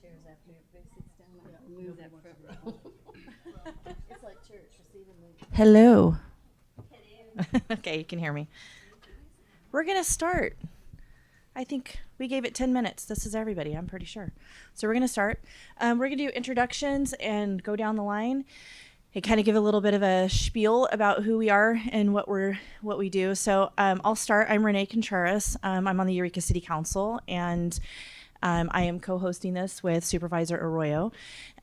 chairs after everybody sits down. Move that front row. It's like church, receiving the... Hello. Okay, you can hear me. We're going to start. I think we gave it 10 minutes. This is everybody, I'm pretty sure. So we're going to start. We're going to do introductions and go down the line and kind of give a little bit of a spiel about who we are and what we do. So I'll start. I'm Renee Contreras. I'm on the Eureka City Council, and I am co-hosting this with Supervisor Arroyo.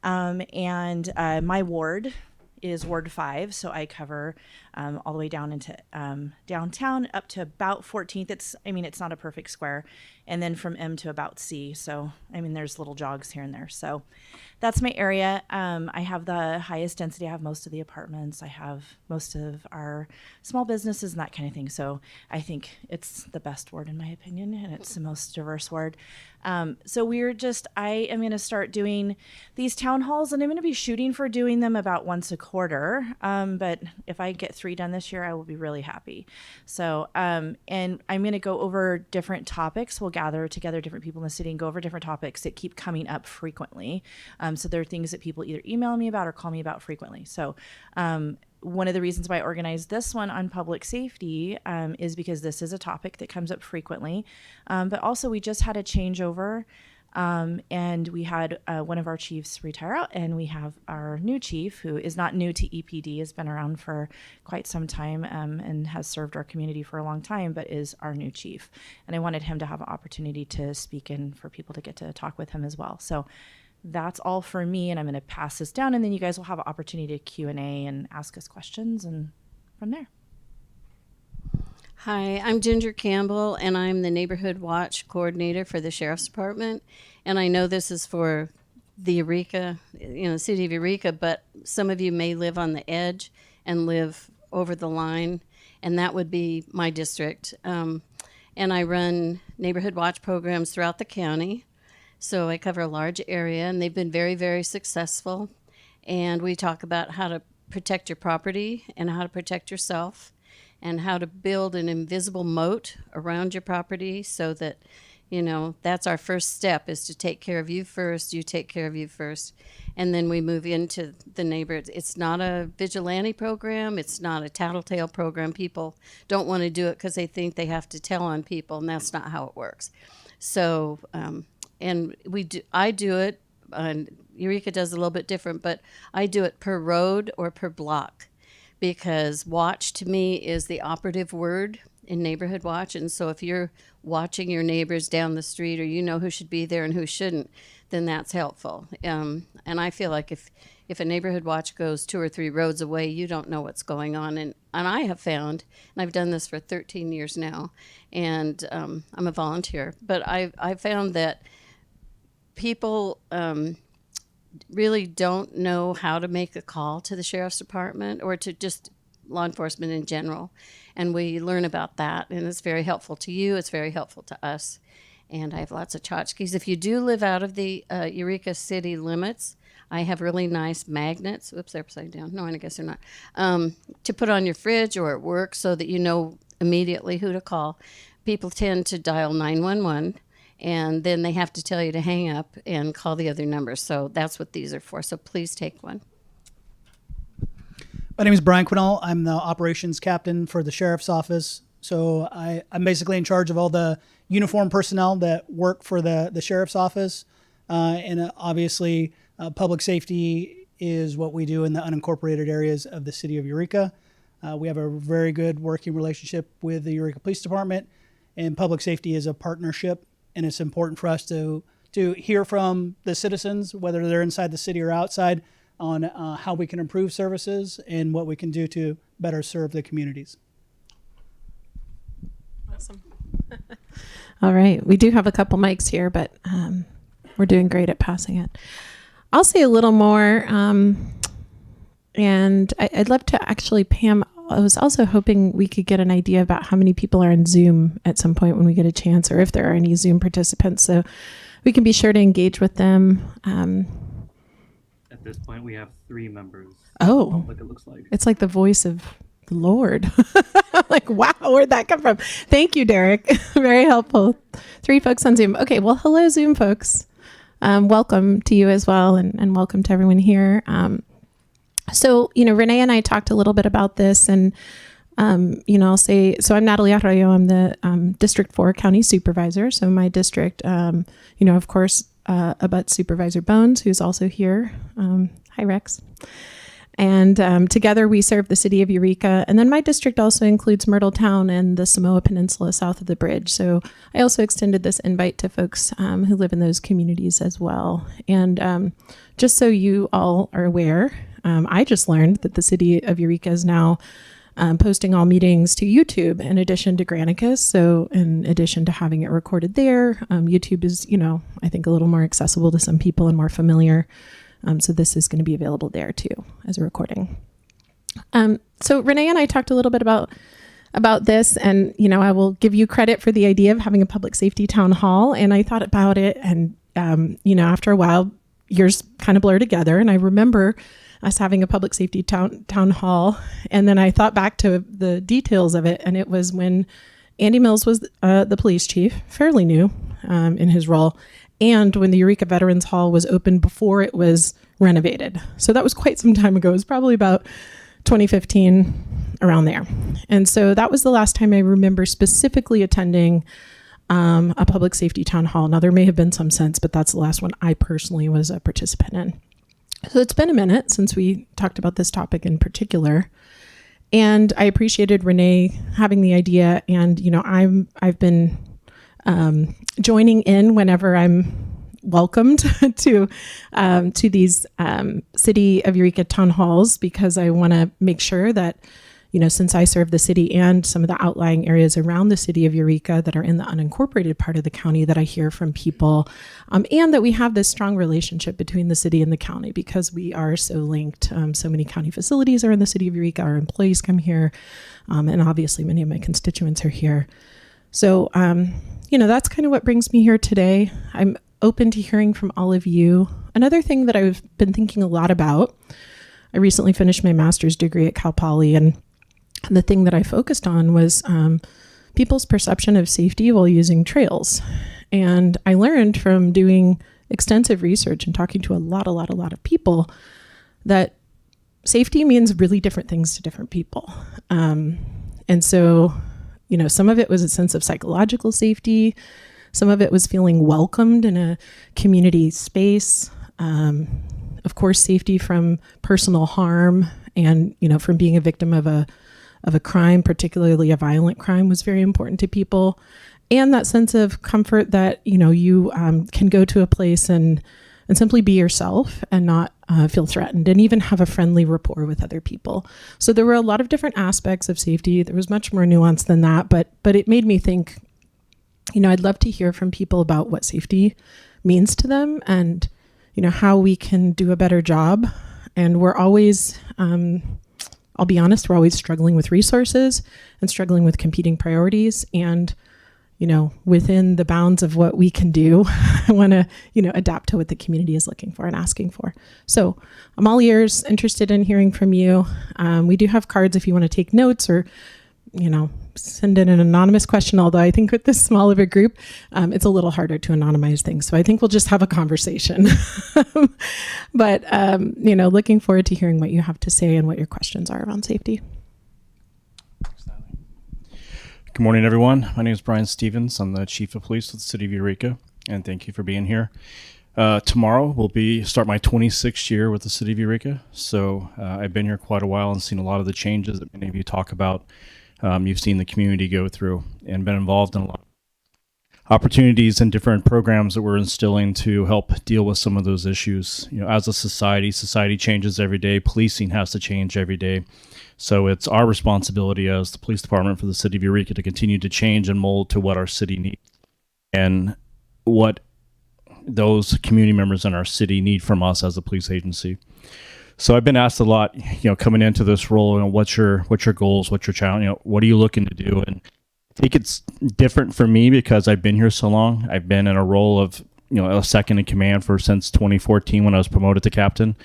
And my ward is Ward 5, so I cover all the way down into downtown up to about 14th. It's not a perfect square, and then from M to about C. So there's little jogs here and there. So that's my area. I have the highest density. I have most of the apartments. I have most of our small businesses and that kind of thing. So I think it's the best ward in my opinion, and it's the most diverse ward. So I am going to start doing these town halls, and I'm going to be shooting for doing them about once a quarter. But if I get 3 done this year, I will be really happy. So, and I'm going to go over different topics. We'll gather together different people in the city and go over different topics that keep coming up frequently. So there are things that people either email me about or call me about frequently. So, one of the reasons why I organized this one on public safety is because this is a topic that comes up frequently. But also we just had a changeover, and we had one of our chiefs retire out, and we have our new chief, who is not new to EPD, has been around for quite some time and has served our community for a long time, but is our new chief. And I wanted him to have an opportunity to speak and for people to get to talk with him as well. So that's all for me, and I'm going to pass this down, and then you guys will have an opportunity to Q&A and ask us questions, and from there. Hi, I'm Ginger Campbell, and I'm the Neighborhood Watch Coordinator for the Sheriff's Department. And I know this is for the Eureka, city of Eureka, but some of you may live on the edge and live over the line, and that would be my district. And I run Neighborhood Watch programs throughout the county. So I cover a large area, and they've been very, very successful. And we talk about how to protect your property and how to protect yourself and how to build an invisible moat around your property so that, that's our first step, is to take care of you first, you take care of you first. And then we move into the neighborhood. It's not a vigilante program. It's not a tattletale program. People don't want to do it because they think they have to tell on people, and that's not how it works. So, and I do it, Eureka does a little bit different, but I do it per road or per block, because watch to me is the operative word in Neighborhood Watch. And so if you're watching your neighbors down the street, or who should be there and who shouldn't, then that's helpful. And I feel like if a Neighborhood Watch goes 2 or 3 roads away, you don't know what's going on. And I have found, and I've done this for 13 years now, and I'm a volunteer, but I've found that people really don't know how to make a call to the Sheriff's Department or to just law enforcement in general. And we learn about that, and it's very helpful to you. It's very helpful to us. And I have lots of tchotchkes. If you do live out of the Eureka city limits, I have really nice magnets. Oops, they're upside down. No, I guess they're not. To put on your fridge or at work so that you know immediately who to call. People tend to dial 911. And then they have to tell you to hang up and call the other numbers. So that's what these are for. So please take one. My name is Brian Quinnell. I'm the operations captain for the sheriff's office. So I'm basically in charge of all the uniformed personnel that work for the sheriff's office. And obviously, public safety is what we do in the unincorporated areas of the city of Eureka. We have a very good working relationship with the Eureka Police Department, and public safety is a partnership. And it's important for us to hear from the citizens, whether they're inside the city or outside, on how we can improve services and what we can do to better serve the communities. Awesome. All right. We do have a couple mics here, but we're doing great at passing it. I'll say a little more. And I'd love to actually, Pam, I was also hoping we could get an idea about how many people are on Zoom at some point when we get a chance, or if there are any Zoom participants, so we can be sure to engage with them. At this point, we have 3 members. Oh, Like it looks like. It's like the voice of the Lord. Like, wow, where'd that come from? Thank you, Derek. Very helpful. 3 folks on Zoom. Okay, well, hello, Zoom folks. welcome to you as well, and welcome to everyone here. So, Renee and I talked a little bit about this, and, I'll say, so I'm Natalie Arroyo. I'm the District 4 County Supervisor. So my district, of course, abuts Supervisor Bones, who's also here. Hi, Rex. And together we serve the city of Eureka. And then my district also includes Myrtletown and the Samoa Peninsula south of the bridge. So I also extended this invite to folks who live in those communities as well. And just so you all are aware, I just learned that the city of Eureka is now posting all meetings to YouTube in addition to Granicus. So in addition to having it recorded there, YouTube is, I think a little more accessible to some people and more familiar. So this is going to be available there too as a recording. So Renee and I talked a little bit about this, and I will give you credit for the idea of having a public safety town hall. And I thought about it, and after a while, years kind of blur together. And I remember us having a public safety town hall, and then I thought back to the details of it, and it was when Andy Mills was the police chief, fairly new in his role. And when the Eureka Veterans Hall was open before it was renovated. So that was quite some time ago. It was probably about 2015, around there. And so that was the last time I remember specifically attending a public safety town hall. Now, there may have been some since, but that's the last one I personally was a participant in. So it's been a minute since we talked about this topic in particular. And I appreciated Renee having the idea. And, I've been joining in whenever I'm welcomed to these City of Eureka town halls, because I want to make sure that, since I serve the city and some of the outlying areas around the City of Eureka that are in the unincorporated part of the county, that I hear from people, and that we have this strong relationship between the city and the county, because we are so linked. So many county facilities are in the City of Eureka. Our employees come here, and obviously many of my constituents are here. So, that's kind of what brings me here today. I'm open to hearing from all of you. Another thing that I've been thinking a lot about, I recently finished my master's degree at Cal Poly, and the thing that I focused on was people's perception of safety while using trails. And I learned from doing extensive research and talking to a lot of people that safety means really different things to different people. And so, some of it was a sense of psychological safety. Some of it was feeling welcomed in a community space. Of course, safety from personal harm and, from being a victim of a crime, particularly a violent crime, was very important to people. And that sense of comfort that, you can go to a place and simply be yourself and not feel threatened, and even have a friendly rapport with other people. So there were a lot of different aspects of safety. There was much more nuance than that, but it made me think, I'd love to hear from people about what safety means to them, and, how we can do a better job. And we're always, I'll be honest, we're always struggling with resources and struggling with competing priorities. And, within the bounds of what we can do, I want to, adapt to what the community is looking for and asking for. So I'm all ears, interested in hearing from you. We do have cards if you want to take notes or, send in an anonymous question. Although I think with this small of a group, it's a little harder to anonymize things. So I think we'll just have a conversation. But, looking forward to hearing what you have to say and what your questions are around safety. Good morning, everyone. My name is Brian Stevens. I'm the Chief of Police with the City of Eureka, and thank you for being here. Tomorrow will start my 26th year with the City of Eureka. So I've been here quite a while and seen a lot of the changes that many of you talk about. You've seen the community go through and been involved in a lot of opportunities and different programs that we're instilling to help deal with some of those issues. As a society changes every day. Policing has to change every day. So it's our responsibility as the police department for the City of Eureka to continue to change and mold to what our city needs and what those community members in our city need from us as a police agency. So I've been asked a lot, coming into this role, what's your goals, what's your challenge, what are you looking to do? And I think it's different for me because I've been here so long. I've been in a role of, a second in command since 2014 when I was promoted to captain.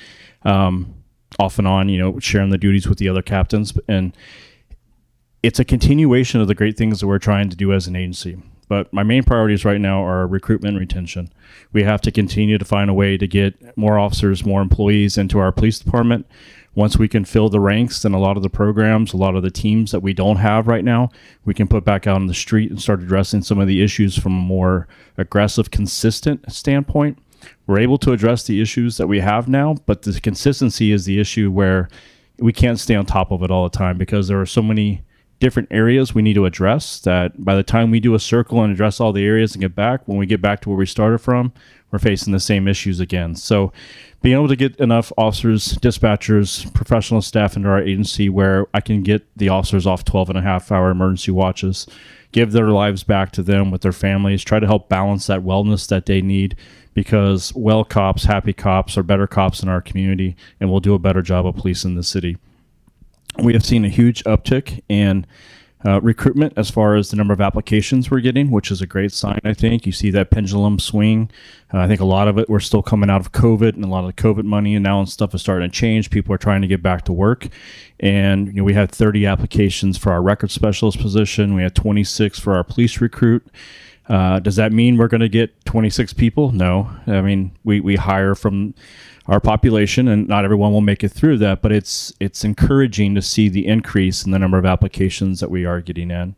Off and on, sharing the duties with the other captains. And it's a continuation of the great things that we're trying to do as an agency. But my main priorities right now are recruitment and retention. We have to continue to find a way to get more officers, more employees into our police department. Once we can fill the ranks, then a lot of the programs, a lot of the teams that we don't have right now, we can put back out on the street and start addressing some of the issues from a more aggressive, consistent standpoint. We're able to address the issues that we have now, but the consistency is the issue where we can't stay on top of it all the time because there are so many different areas we need to address that by the time we do a circle and address all the areas and get back, when we get back to where we started from, we're facing the same issues again. So being able to get enough officers, dispatchers, professional staff into our agency where I can get the officers off 12.5-hour emergency watches, give their lives back to them with their families, try to help balance that wellness that they need, because well cops, happy cops are better cops in our community and will do a better job of policing the city. We have seen a huge uptick in recruitment as far as the number of applications we're getting, which is a great sign, I think. You see that pendulum swing. I think a lot of it, we're still coming out of COVID and a lot of the COVID money, and now stuff is starting to change. People are trying to get back to work. And we had 30 applications for our record specialist position. We had 26 for our police recruit. Does that mean we're going to get 26 people? No. I mean, we hire from our population, and not everyone will make it through that, but it's encouraging to see the increase in the number of applications that we are getting in.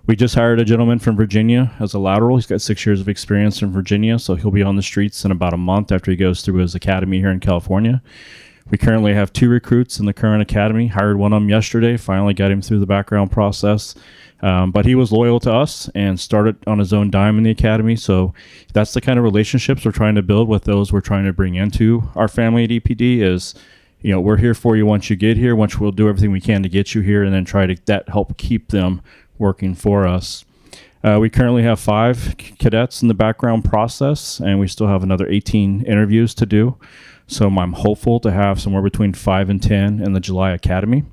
We just hired a gentleman from Virginia as a lateral. He's got 6 years of experience in Virginia, so he'll be on the streets in about a month after he goes through his academy here in California. We currently have 2 recruits in the current academy. Hired one of them yesterday, finally got him through the background process. But he was loyal to us and started on his own dime in the academy. So that's the kind of relationships we're trying to build with those we're trying to bring into our family at EPD is, we're here for you once you get here, once we'll do everything we can to get you here and then try to help keep them working for us. We currently have 5 cadets in the background process, and we still have another 18 interviews to do. So I'm hopeful to have somewhere between 5 and 10 in the July academy.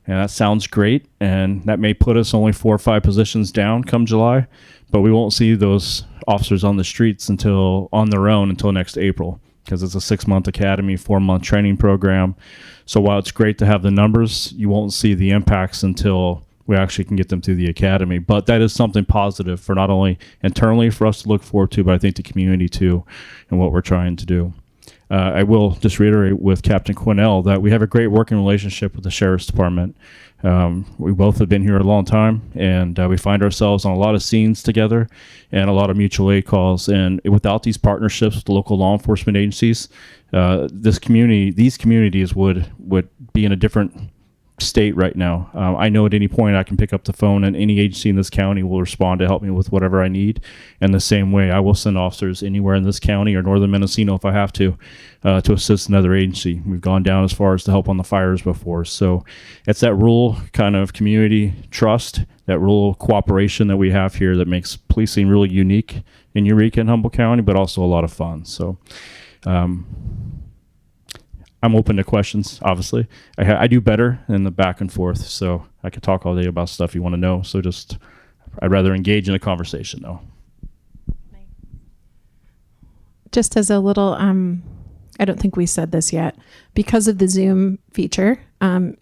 And that sounds great, and that may put us only 4 or 5 positions down come July, but we won't see those officers on the streets on their own until next April, because it's a 6-month academy, 4-month training program. So while it's great to have the numbers, you won't see the impacts until we actually can get them through the academy. But that is something positive for not only internally for us to look forward to, but I think the community too, and what we're trying to do. I will just reiterate with Captain Quinnell that we have a great working relationship with the Sheriff's Department. We both have been here a long time, and we find ourselves on a lot of scenes together and a lot of mutual aid calls. And without these partnerships with the local law enforcement agencies, these communities would be in a different state right now. I know at any point I can pick up the phone and any agency in this county will respond to help me with whatever I need. And the same way, I will send officers anywhere in this county or northern Mendocino if I have to assist another agency. We've gone down as far as to help on the fires before. So it's that rural kind of community trust, that rural cooperation that we have here that makes policing really unique in Eureka and Humboldt County, but also a lot of fun. So I'm open to questions, obviously. I do better in the back and forth, so I could talk all day about stuff you want to know. So I'd rather engage in a conversation, though. Just as a little, I don't think we said this yet. Because of the Zoom feature,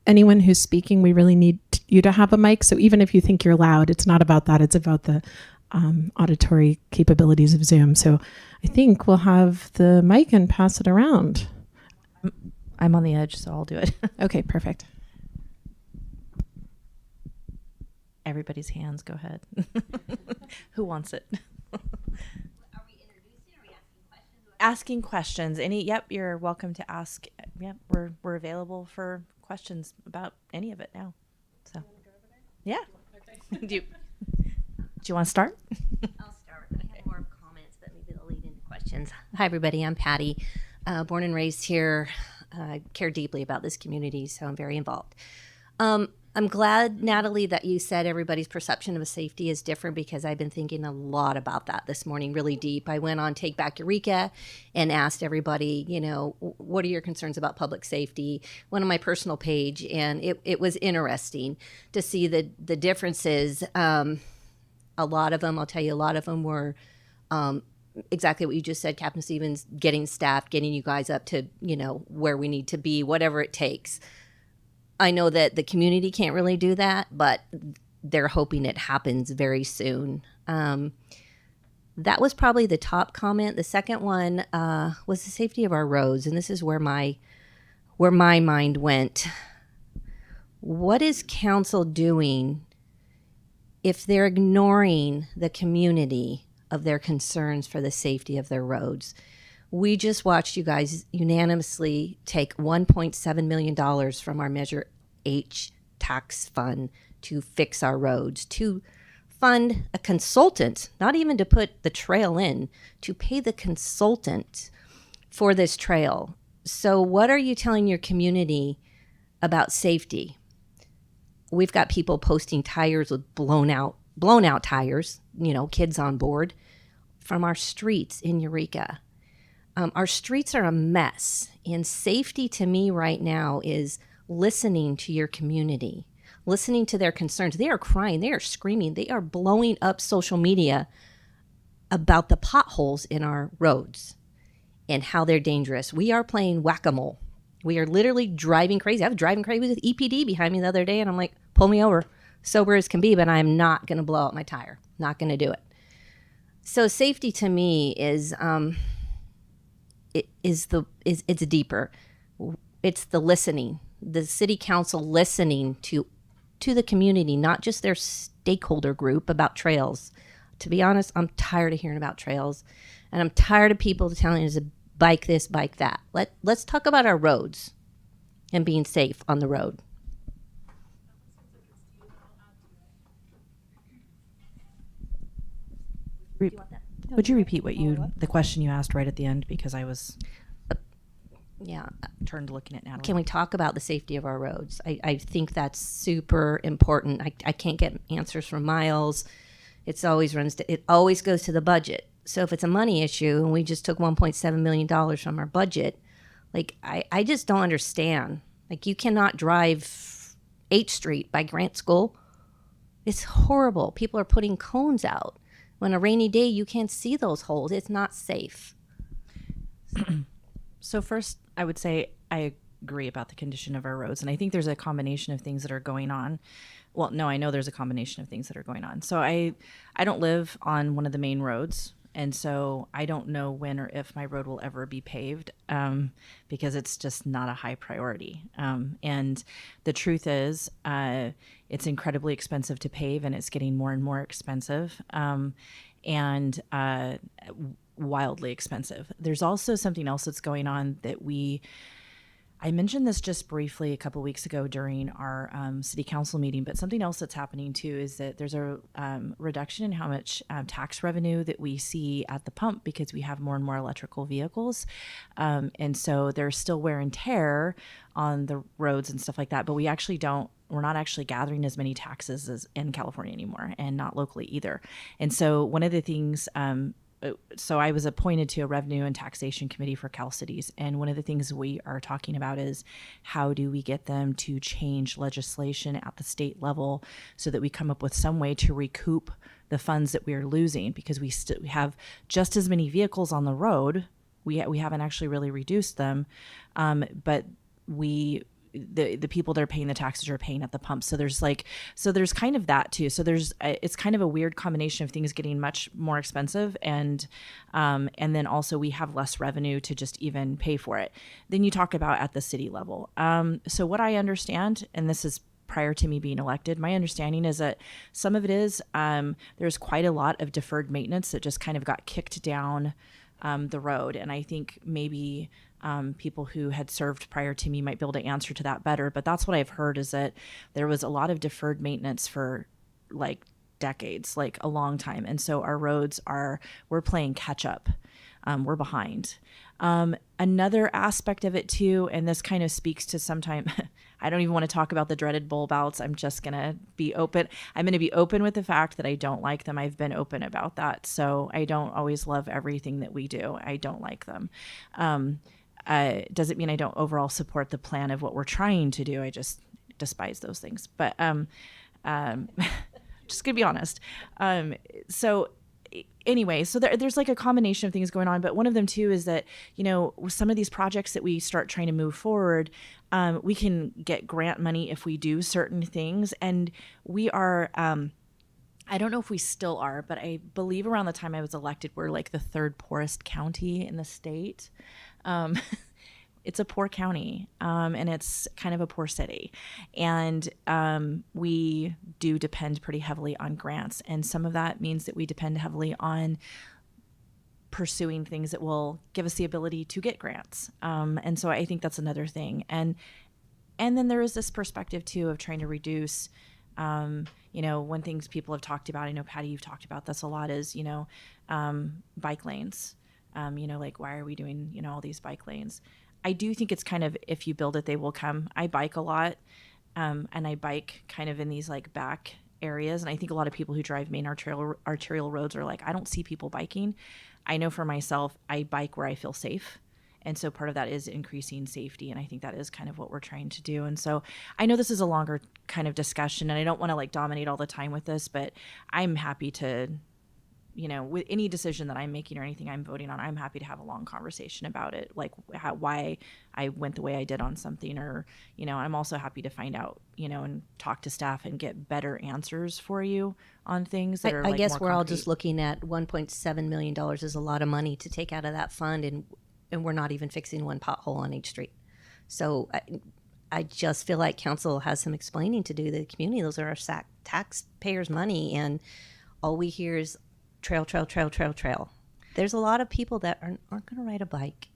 anyone who's speaking, we really need you to have a mic. So even if you think you're loud, it's not about that. It's about the auditory capabilities of Zoom. So I think we'll have the mic and pass it around. I'm on the edge, so I'll do it. Okay, perfect. Everybody's hands, go ahead. Who wants it? Are we introducing or are we Asking asking questions? questions. Yep, you're welcome to ask. Yep, we're available for questions about any of it now. So, yeah. Okay. Do you want to start? I'll start. I have more comments, but maybe they'll lead into questions. Hi, everybody. I'm Patty. Born and raised here. I care deeply about this community, so I'm very involved. I'm glad, Natalie, that you said everybody's perception of safety is different, because I've been thinking a lot about that this morning, really deep. I went on Take Back Eureka and asked everybody, what are your concerns about public safety? Went on my personal page, and it was interesting to see the differences. A lot of them, I'll tell you, were exactly what you just said, Captain Stevens, getting staff, getting you guys up to, where we need to be, whatever it takes. I know that the community can't really do that, but they're hoping it happens very soon. That was probably the top comment. The second one was the safety of our roads, and this is where my mind went. What is council doing if they're ignoring the community of their concerns for the safety of their roads? We just watched you guys unanimously take $1.7 million from our Measure H tax fund to fix our roads, to fund a consultant, not even to put the trail in, to pay the consultant for this trail. So what are you telling your community about safety? We've got people posting tires with blown out tires, kids on board, from our streets in Eureka. Our streets are a mess, and safety to me right now is listening to your community, listening to their concerns. They are crying, they are screaming, they are blowing up social media about the potholes in our roads and how they're dangerous. We are playing whack-a-mole. We are literally driving crazy. I was driving crazy with EPD behind me the other day, and I'm like, pull me over, sober as can be, but I'm not going to blow out my tire. Not going to do it. So safety to me is it's deeper. It's the listening, the city council listening to the community, not just their stakeholder group about trails. To be honest, I'm tired of hearing about trails, and I'm tired of people telling us to bike this, bike that. Let's talk about our roads and being safe on the road. Would you repeat the question you asked right at the end, because I was turned looking at Natalie. Can we talk about the safety of our roads? I think that's super important. I can't get answers from Miles. It always goes to the budget. So if it's a money issue and we just took $1.7 million from our budget, I just don't understand. You cannot drive 8th Street by Grant School. It's horrible. People are putting cones out. When a rainy day, you can't see those holes. It's not safe. So first, I would say I agree about the condition of our roads. And I think there's a combination of things that are going on. Well, no, I know there's a combination of things that are going on. So I don't live on one of the main roads. And so I don't know when or if my road will ever be paved, because it's just not a high priority. And the truth is, it's incredibly expensive to pave, and it's getting more and more expensive, and wildly expensive. There's also something else that's going on that I mentioned this just briefly a couple weeks ago during our city council meeting, but something else that's happening too is that there's a reduction in how much tax revenue that we see at the pump, because we have more and more electrical vehicles. And so there's still wear and tear on the roads and stuff like that, but we're not actually gathering as many taxes as in California anymore, and not locally either. And so one of the things, so I was appointed to a revenue and taxation committee for Cal Cities. And one of the things we are talking about is how do we get them to change legislation at the state level so that we come up with some way to recoup the funds that we are losing, because we have just as many vehicles on the road. We haven't actually really reduced them, but the people that are paying the taxes are paying at the pump. So there's kind of that too. So it's kind of a weird combination of things getting much more expensive, and then also we have less revenue to just even pay for it. Then you talk about at the city level. So what I understand, and this is prior to me being elected, my understanding is that some of it is there's quite a lot of deferred maintenance that just kind of got kicked down the road. And I think maybe people who had served prior to me might be able to answer to that better. But that's what I've heard, is that there was a lot of deferred maintenance for decades, a long time. And so our roads we're playing catch up. We're behind. Another aspect of it too, and this kind of speaks to sometime, I don't even want to talk about the dreaded bulb outs. I'm just going to be open. I'm going to be open with the fact that I don't like them. I've been open about that. So I don't always love everything that we do. I don't like them. Doesn't mean I don't overall support the plan of what we're trying to do. I just despise those things. But just gonna be honest. So anyway, so there's a combination of things going on, but one of them too is that, some of these projects that we start trying to move forward, we can get grant money if we do certain things, and we are I don't know if we still are, but I believe around the time I was elected, we're like the third poorest county in the state. It's a poor county, and it's kind of a poor city. And we do depend pretty heavily on grants. And some of that means that we depend heavily on pursuing things that will give us the ability to get grants. And so I think that's another thing. And then there is this perspective too of trying to reduce, one things people have talked about, I know Patty, you've talked about this a lot, is, bike lanes. Like, why are we doing, all these bike lanes? I do think it's kind of, if you build it, they will come. I bike a lot, and I bike kind of in these like back areas. And I think a lot of people who drive main arterial roads are like, I don't see people biking. I know for myself, I bike where I feel safe. And so part of that is increasing safety. And I think that is kind of what we're trying to do. And so I know this is a longer kind of discussion, and I don't want to like dominate all the time with this, but I'm happy to, with any decision that I'm making or anything I'm voting on, I'm happy to have a long conversation about it, like why I went the way I did on something, or, I'm also happy to find out, and talk to staff and get better answers for you on things that are I like guess more we're all concrete. just looking at $1.7 million is a lot of money to take out of that fund, and we're not even fixing one pothole on each street. So I just feel like council has some explaining to do to the community. Those are our taxpayers' money, and all we hear is trail. There's a lot of people that aren't going to ride a bike.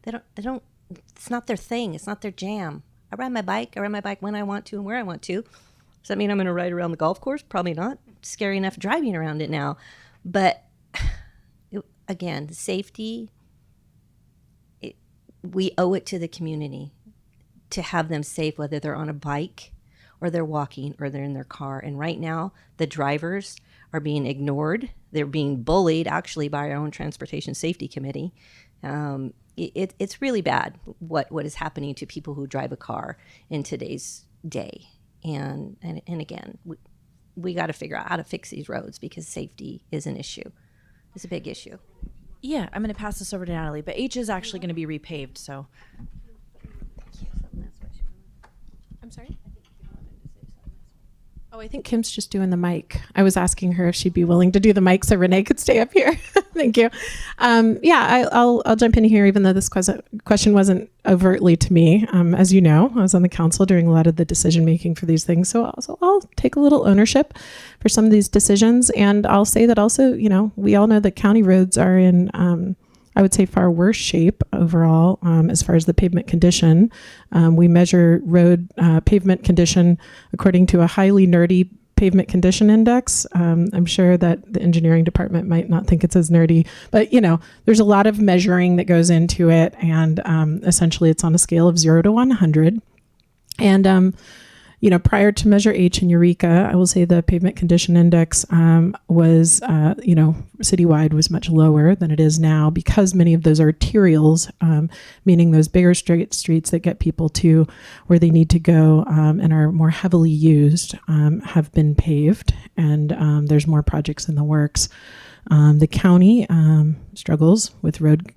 They don't, it's not their thing. It's not their jam. I ride my bike when I want to and where I want to. Does that mean I'm going to ride around the golf course? Probably not. It's scary enough driving around it now. But again, safety, we owe it to the community to have them safe, whether they're on a bike or they're walking or they're in their car. And right now, the drivers are being ignored. They're being bullied, actually, by our own Transportation Safety Committee. It's really bad what is happening to people who drive a car in today's day. And again, we got to figure out how to fix these roads, because safety is an issue. It's a big issue. Yeah, I'm going to pass this over to Natalie, but H is actually going to be repaved, so. I'm sorry? Oh, I think Kim's just doing the mic. I was asking her if she'd be willing to do the mic so Renee could stay up here. Thank you. I'll jump in here, even though this question wasn't overtly to me. As you know, I was on the council doing a lot of the decision making for these things. So I'll take a little ownership for some of these decisions. And I'll say that also, we all know that county roads are in, I would say, far worse shape overall as far as the pavement condition. We measure road pavement condition according to a highly nerdy pavement condition index. I'm sure that the engineering department might not think it's as nerdy, but there's a lot of measuring that goes into it, and essentially it's on a scale of 0 to 100. And prior to Measure H in Eureka, I will say the pavement condition index was, citywide was much lower than it is now, because many of those arterials, meaning those bigger streets that get people to where they need to go and are more heavily used, have been paved, and there's more projects in the works. The county struggles with road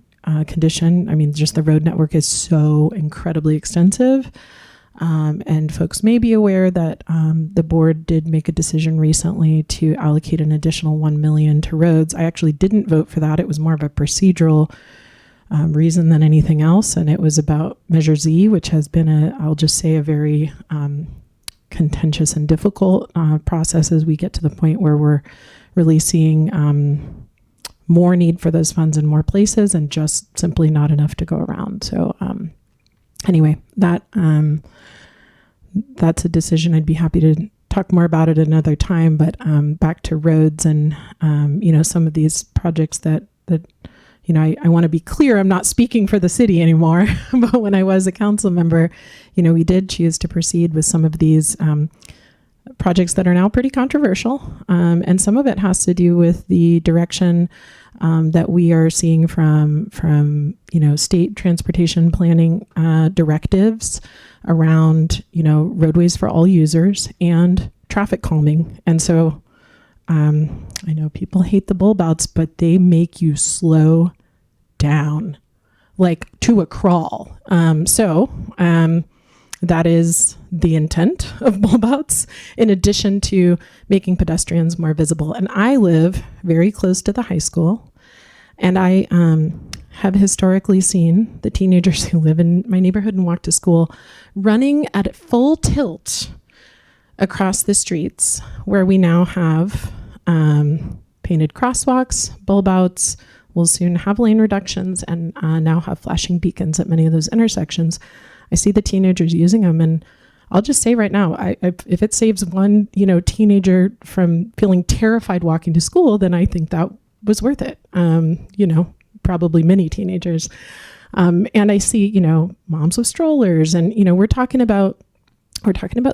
condition. I mean, just the road network is so incredibly extensive. And folks may be aware that the board did make a decision recently to allocate an additional $1 million to roads. I actually didn't vote for that. It was more of a procedural reason than anything else. And it was about Measure Z, which has been I'll just say, a very contentious and difficult process as we get to the point where we're really seeing more need for those funds in more places and just simply not enough to go around. So anyway, that's a decision. I'd be happy to talk more about it another time, but back to roads and some of these projects that I want to be clear, I'm not speaking for the city anymore, but when I was a council member, we did choose to proceed with some of these projects that are now pretty controversial, and some of it has to do with the direction that we are seeing from state transportation planning directives around roadways for all users and traffic calming. And so I know people hate the bulb outs, but they make you slow down like to a crawl. That is the intent of bulb outs, in addition to making pedestrians more visible. And I live very close to the high school, and I have historically seen the teenagers who live in my neighborhood and walk to school running at full tilt across the streets, where we now have painted crosswalks, bulb outs. We'll soon have lane reductions, and now have flashing beacons at many of those intersections. I see the teenagers using them, and I'll just say right now, if it saves one, teenager from feeling terrified walking to school, then I think that was worth it. Probably many teenagers. And I see, moms with strollers, and, we're talking about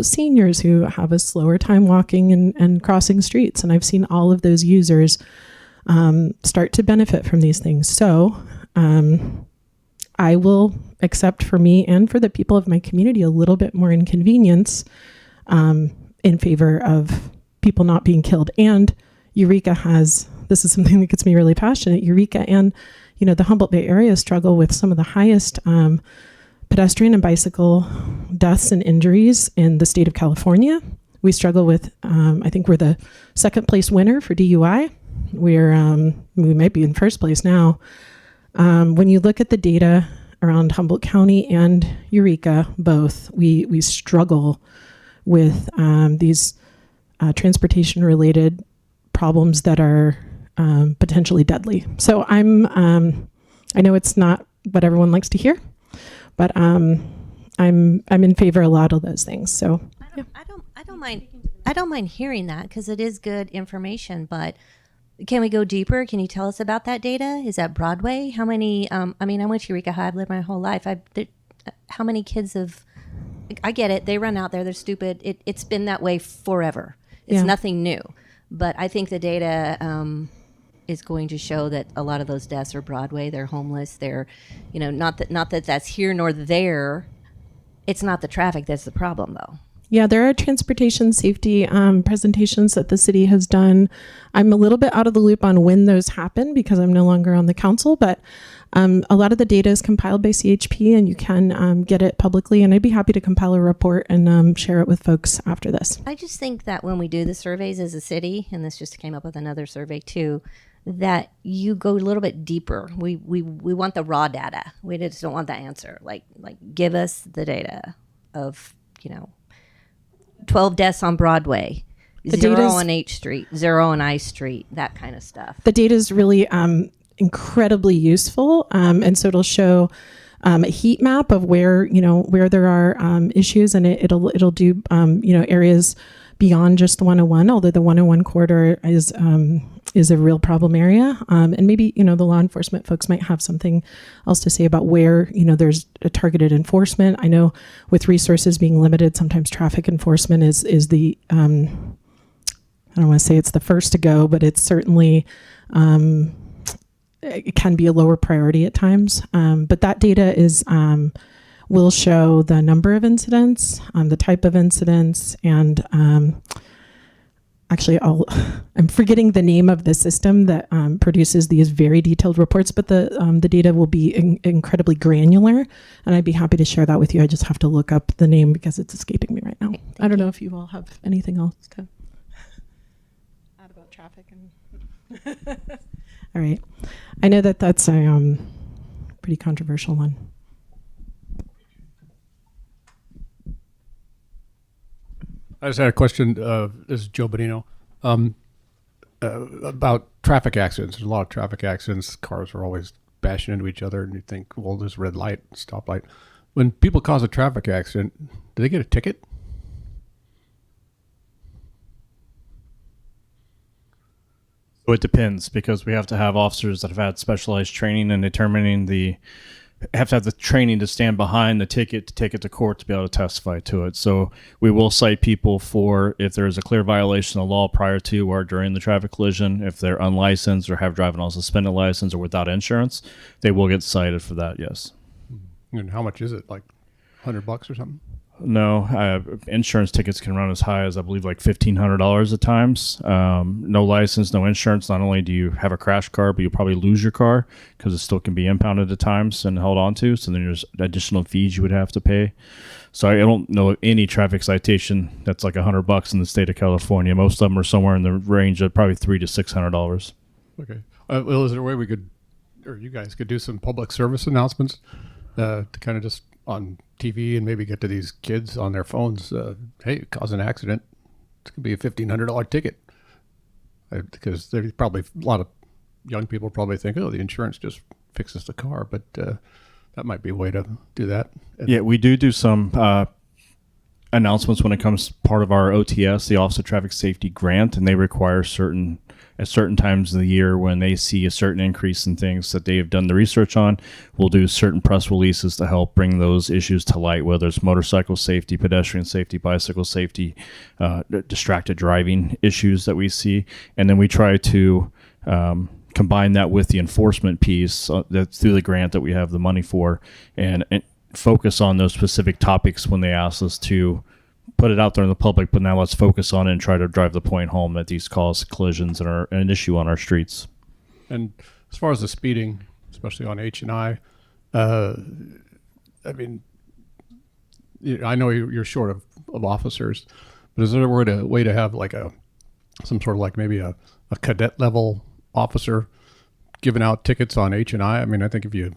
seniors who have a slower time walking and crossing streets. And I've seen all of those users start to benefit from these things. So I will accept, for me and for the people of my community, a little bit more inconvenience in favor of people not being killed. And Eureka has, this is something that gets me really passionate, Eureka and the Humboldt Bay area struggle with some of the highest pedestrian and bicycle deaths and injuries in the state of California. We struggle with, I think we're the second place winner for DUI. We might be in first place now. When you look at the data around Humboldt County and Eureka, both, we struggle with these transportation-related problems that are potentially deadly. So I know it's not what everyone likes to hear, but I'm in favor of a lot of those things. So I don't mind hearing that, because it is good information, but can we go deeper? Can you tell us about that data? Is that Broadway? How many, I went to Eureka High. I've lived my whole life. How many kids I get it. They run out there. They're stupid. It's been that way forever. It's nothing new. But I think the data is going to show that a lot of those deaths are Broadway. They're homeless. They're, not that that's here nor there. It's not the traffic that's the problem, though. Yeah, there are transportation safety presentations that the city has done. I'm a little bit out of the loop on when those happen because I'm no longer on the council, but a lot of the data is compiled by CHP, and you can get it publicly, and I'd be happy to compile a report and share it with folks after this. I just think that when we do the surveys as a city, and this just came up with another survey too, that you go a little bit deeper. We want the raw data. We just don't want the answer. Like give us the data of, 12 deaths on Broadway, The 0 data's- on H Street, 0 on I Street, that kind of stuff. The data is really incredibly useful, and so it'll show a heat map of where there are issues, and it'll do areas beyond just the 101. Although the 101 corridor is a real problem area, and maybe the law enforcement folks might have something else to say about where there's a targeted enforcement. I know with resources being limited, sometimes traffic enforcement is the I don't want to say it's the first to go, but it's certainly it can be a lower priority at times. But that data will show the number of incidents, the type of incidents, and actually I'm forgetting the name of the system that produces these very detailed reports, but the data will be incredibly granular, and I'd be happy to share that with you. I just have to look up the name because it's escaping me right now. Okay, I don't know if you all have anything else to add about traffic. All right. I know that's a pretty controversial one. I just had a question. This is Joe Bonino. About traffic accidents. There's a lot of traffic accidents. Cars are always bashing into each other, and you think, well, there's red light, stoplight. When people cause a traffic accident, do they get a ticket? So it depends, because we have to have officers that have had specialized training in determining have to have the training to stand behind the ticket to take it to court to be able to testify to it. So we will cite people for if there is a clear violation of law prior to or during the traffic collision. If they're unlicensed or have driving on a suspended license or without insurance, they will get cited for that, yes. And how much is it? Like $100 or something? No, insurance tickets can run as high as I believe like $1,500 at times. No license, no insurance. Not only do you have a crash car, but you'll probably lose your car because it still can be impounded at times and held onto. So then there's additional fees you would have to pay. So I don't know any traffic citation that's like $100 in the state of California. Most of them are somewhere in the range of probably $300 to $600. Okay. Well, is there a way we could, or you guys could do some public service announcements to kind of just on TV and maybe get to these kids on their phones? Hey, cause an accident. It's going to be a $1,500 ticket. Because there's probably a lot of young people probably think, oh, the insurance just fixes the car. But that might be a way to do that. Yeah, we do some announcements when it comes part of our OTS, the Office of Traffic Safety grant, and they require at certain times of the year when they see a certain increase in things that they have done the research on, we'll do certain press releases to help bring those issues to light, whether it's motorcycle safety, pedestrian safety, bicycle safety, distracted driving issues that we see. And then we try to combine that with the enforcement piece that's through the grant that we have the money for, and focus on those specific topics when they ask us to put it out there in the public, but now let's focus on it and try to drive the point home that these cause collisions and are an issue on our streets. And as far as the speeding, especially on H&I, I mean, I know you're short of officers, but is there a way to have like some sort of like maybe a cadet level officer giving out tickets on H&I? I mean, I think if you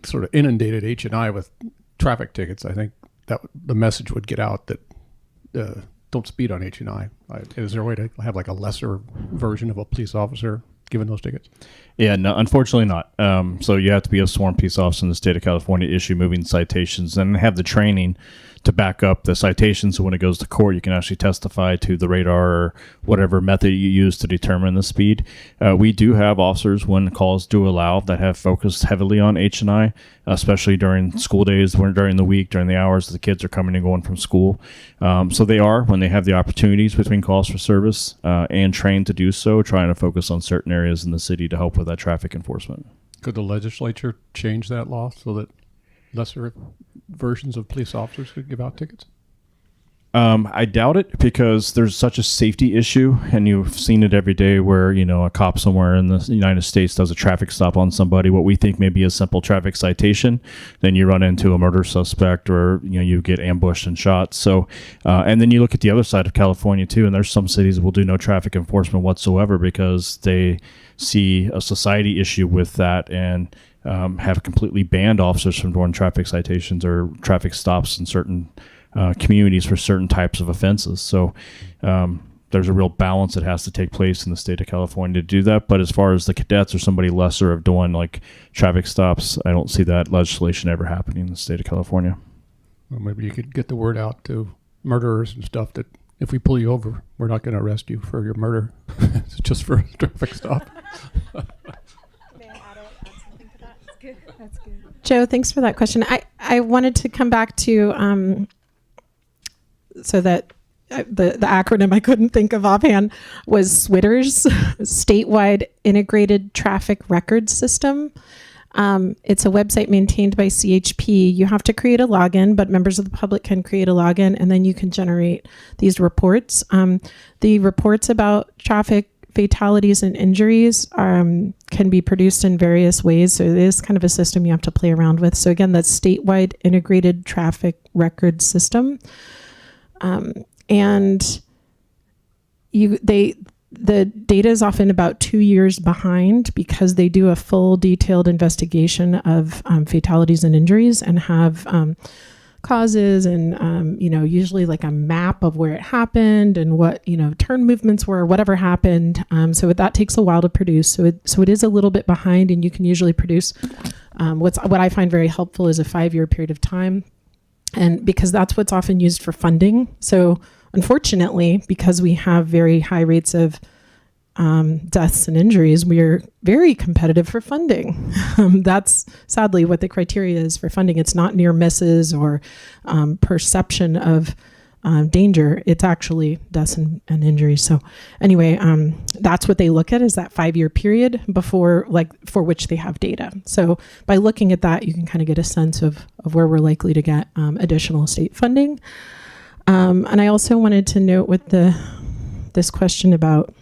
sort of inundated H&I with traffic tickets, I think that the message would get out that don't speed on H&I. Is there a way to have like a lesser version of a police officer giving those tickets? Yeah, no, unfortunately not. So you have to be a sworn police officer in the state of California to issue moving citations and have the training to back up the citation. So when it goes to court, you can actually testify to the radar or whatever method you use to determine the speed. We do have officers, when calls do allow, that have focused heavily on H&I, especially during school days, during the week, during the hours the kids are coming and going from school. So they are, when they have the opportunities between calls for service and trained to do so, trying to focus on certain areas in the city to help with that traffic enforcement. Could the legislature change that law so that lesser versions of police officers could give out tickets? I doubt it, because there's such a safety issue, and you've seen it every day where, a cop somewhere in the United States does a traffic stop on somebody, what we think may be a simple traffic citation, then you run into a murder suspect, or, you get ambushed and shot. So, and then you look at the other side of California too, and there's some cities that will do no traffic enforcement whatsoever because they see a society issue with that and have completely banned officers from doing traffic citations or traffic stops in certain communities for certain types of offenses. So there's a real balance that has to take place in the state of California to do that. But as far as the cadets or somebody lesser of doing like traffic stops, I don't see that legislation ever happening in the state of California. Well, maybe you could get the word out to murderers and stuff that if we pull you over, we're not going to arrest you for your murder. It's just for a traffic stop. Joe, thanks for that question. I wanted to come back to so that the acronym I couldn't think of offhand was SWITR's, Statewide Integrated Traffic Record System. It's a website maintained by CHP. You have to create a login, but members of the public can create a login, and then you can generate these reports. The reports about traffic fatalities and injuries can be produced in various ways. So it is kind of a system you have to play around with. So again, that's Statewide Integrated Traffic Record System. And the data is often about 2 years behind because they do a full detailed investigation of fatalities and injuries and have causes and, usually like a map of where it happened and what, turn movements were, whatever happened. So that takes a while to produce. So it is a little bit behind, and you can usually produce what I find very helpful is a 5-year period of time. And because that's what's often used for funding. So unfortunately, because we have very high rates of deaths and injuries, we're very competitive for funding. That's sadly what the criteria is for funding. It's not near misses or perception of danger. It's actually deaths and injuries. So anyway, that's what they look at, is that 5-year period before, like, for which they have data. So by looking at that, you can kind of get a sense of where we're likely to get additional state funding. And I also wanted to note with this question about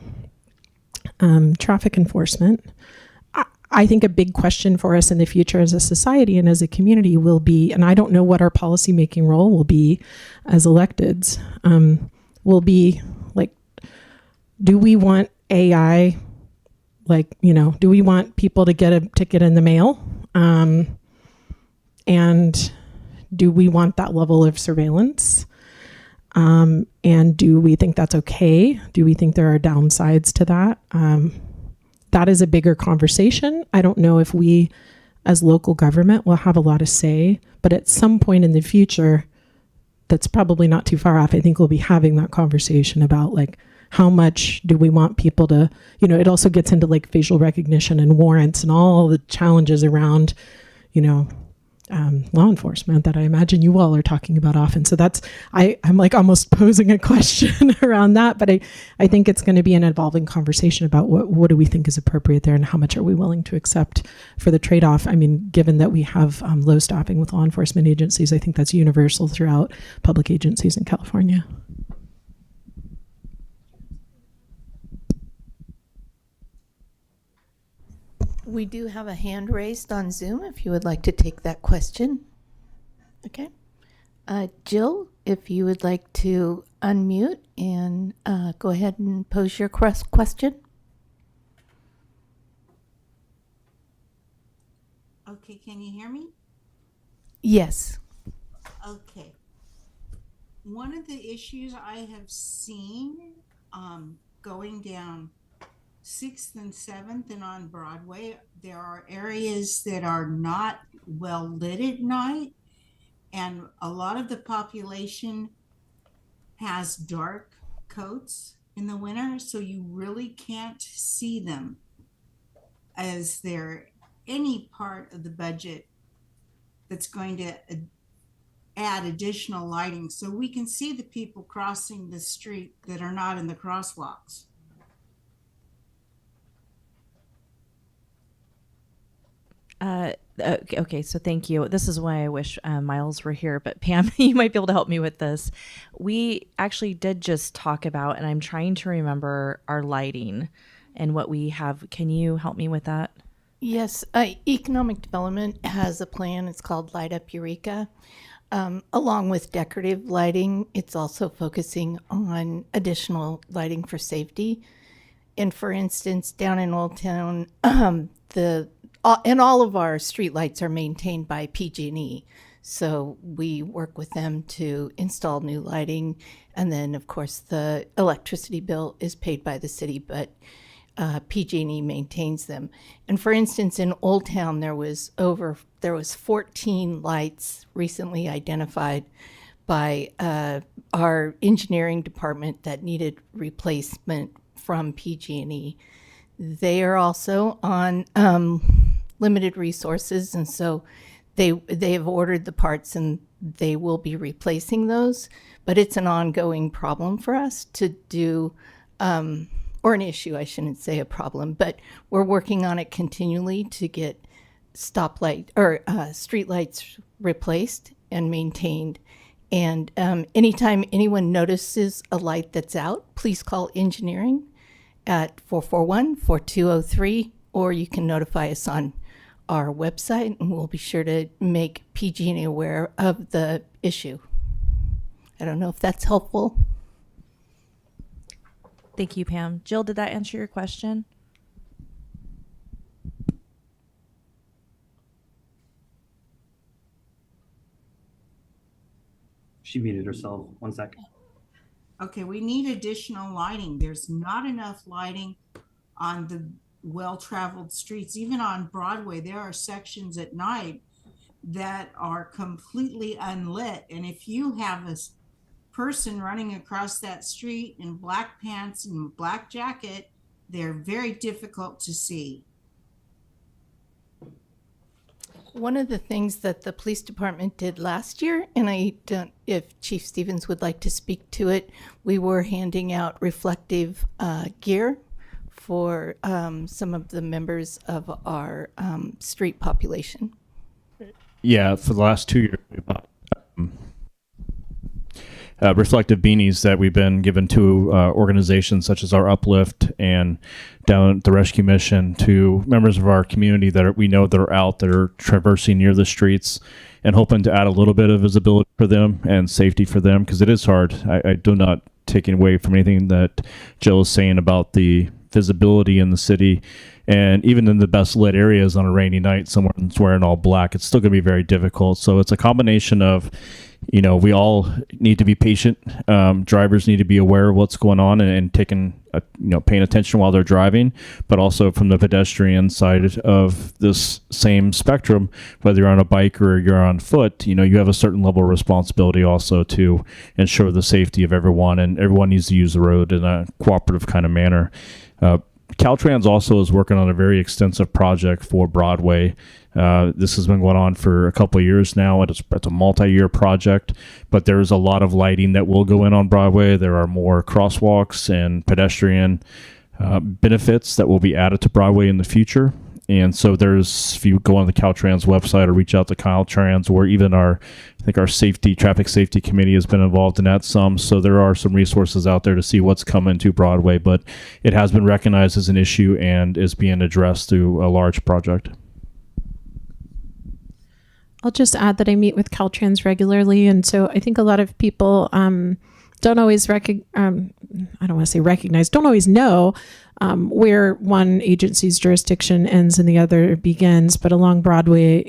traffic enforcement, I think a big question for us in the future as a society and as a community will be, and I don't know what our policymaking role will be as electeds, will be like, do we want AI, like, you know, do we want people to get a ticket in the mail? And do we want that level of surveillance? And do we think that's okay? Do we think there are downsides to that? That is a bigger conversation. I don't know if we as local government will have a lot to say, but at some point in the future, that's probably not too far off, I think we'll be having that conversation about, like, how much do we want people to, you know, it also gets into like facial recognition and warrants and all the challenges around, you know, law enforcement that I imagine you all are talking about often. So that's, I'm like almost posing a question around that, but I think it's going to be an evolving conversation about what do we think is appropriate there and how much are we willing to accept for the trade-off. I mean, given that we have low staffing with law enforcement agencies, I think that's universal throughout public agencies in California. We do have a hand raised on Zoom if you would like to take that question. Okay. Jill, if you would like to unmute and go ahead and pose your question. Okay, can you hear me? Yes. Okay. One of the issues I have seen going down 6th and 7th and on Broadway, there are areas that are not well lit at night, and a lot of the population has dark coats in the winter, so you really can't see them. Is there any part of the budget that's going to add additional lighting so we can see the people crossing the street that are not in the crosswalks? Okay, so thank you. This is why I wish Miles were here, but Pam, you might be able to help me with this. We actually did just talk about, and I'm trying to remember our lighting and what we have. Can you help me with that? Yes, Economic Development has a plan. It's called Light Up Eureka. Along with decorative lighting, it's also focusing on additional lighting for safety. And for instance, down in Old Town, and all of our streetlights are maintained by PG&E. So we work with them to install new lighting. And then, of course, the electricity bill is paid by the city, but PG&E maintains them. And for instance, in Old Town, there was 14 lights recently identified by our engineering department that needed replacement from PG&E. They are also on limited resources, and so they have ordered the parts and they will be replacing those. But it's an ongoing problem for us to do, or an issue, I shouldn't say a problem, but we're working on it continually to get stoplight or streetlights replaced and maintained. And anytime anyone notices a light that's out, please call engineering at 441-4203, or you can notify us on our website, and we'll be sure to make PG&E aware of the issue. I don't know if that's helpful. Thank you, Pam. Jill, did that answer your question? She muted herself. 1 second. Okay, we need additional lighting. There's not enough lighting on the well-traveled streets. Even on Broadway, there are sections at night that are completely unlit. And if you have a person running across that street in black pants and black jacket, they're very difficult to see. One of the things that the police department did last year, and I don't, if Chief Stevens would like to speak to it, we were handing out reflective gear for some of the members of our street population. Yeah, for the last 2 years, we bought reflective beanies that we've been given to organizations such as our Uplift and down at the Rescue Mission, to members of our community we know that are out, that are traversing near the streets, and hoping to add a little bit of visibility for them and safety for them, because it is hard. I do not take away from anything that Jill is saying about the visibility in the city. And even in the best lit areas on a rainy night, someone's wearing all black, it's still going to be very difficult. So it's a combination of, we all need to be patient. Drivers need to be aware of what's going on and taking, paying attention while they're driving, but also from the pedestrian side of this same spectrum, whether you're on a bike or you're on foot, you have a certain level of responsibility also to ensure the safety of everyone, and everyone needs to use the road in a cooperative kind of manner. Caltrans also is working on a very extensive project for Broadway. This has been going on for a couple of years now, and it's a multi-year project, but there's a lot of lighting that will go in on Broadway. There are more crosswalks and pedestrian benefits that will be added to Broadway in the future. And so if you go on the Caltrans website or reach out to Caltrans, or even our traffic safety committee has been involved in that some. So there are some resources out there to see what's coming to Broadway, but it has been recognized as an issue and is being addressed through a large project. I'll just add that I meet with Caltrans regularly, and so I think a lot of people don't always don't always know where one agency's jurisdiction ends and the other begins. But along Broadway,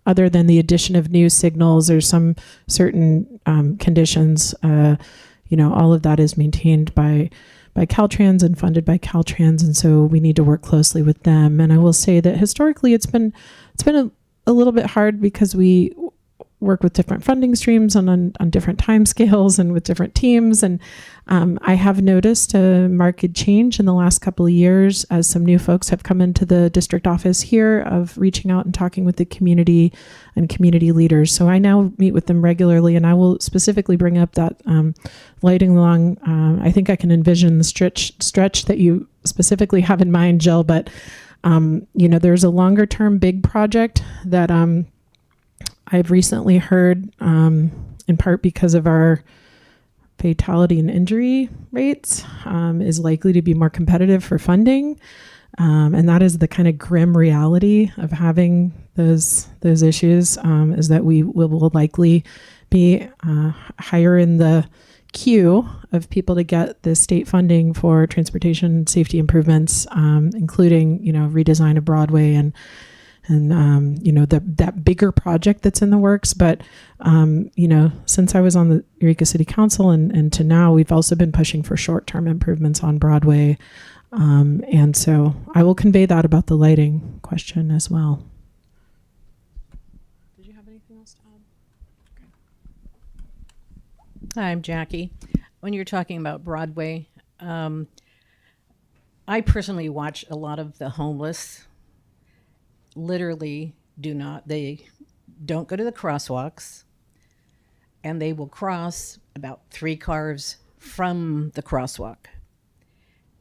other than the addition of new signals or some certain conditions, all of that is maintained by Caltrans and funded by Caltrans, and so we need to work closely with them. And I will say that historically, it's been a little bit hard because we work with different funding streams on different timescales and with different teams. And I have noticed a marked change in the last couple of years as some new folks have come into the district office here of reaching out and talking with the community and community leaders. So I now meet with them regularly, and I will specifically bring up that lighting along. I think I can envision the stretch that you specifically have in mind, Jill, but there's a longer term big project that I've recently heard, in part because of our fatality and injury rates, is likely to be more competitive for funding. And that is the kind of grim reality of having those issues, is that we will likely be higher in the queue of people to get the state funding for transportation safety improvements, including, redesign of Broadway and that bigger project that's in the works. But, since I was on the Eureka City Council and to now, we've also been pushing for short-term improvements on Broadway. And so I will convey that about the lighting question as well. Did you have anything else to add? Hi, I'm Jackie. When you're talking about Broadway, I personally watch a lot of the homeless literally they don't go to the crosswalks, and they will cross about 3 cars from the crosswalk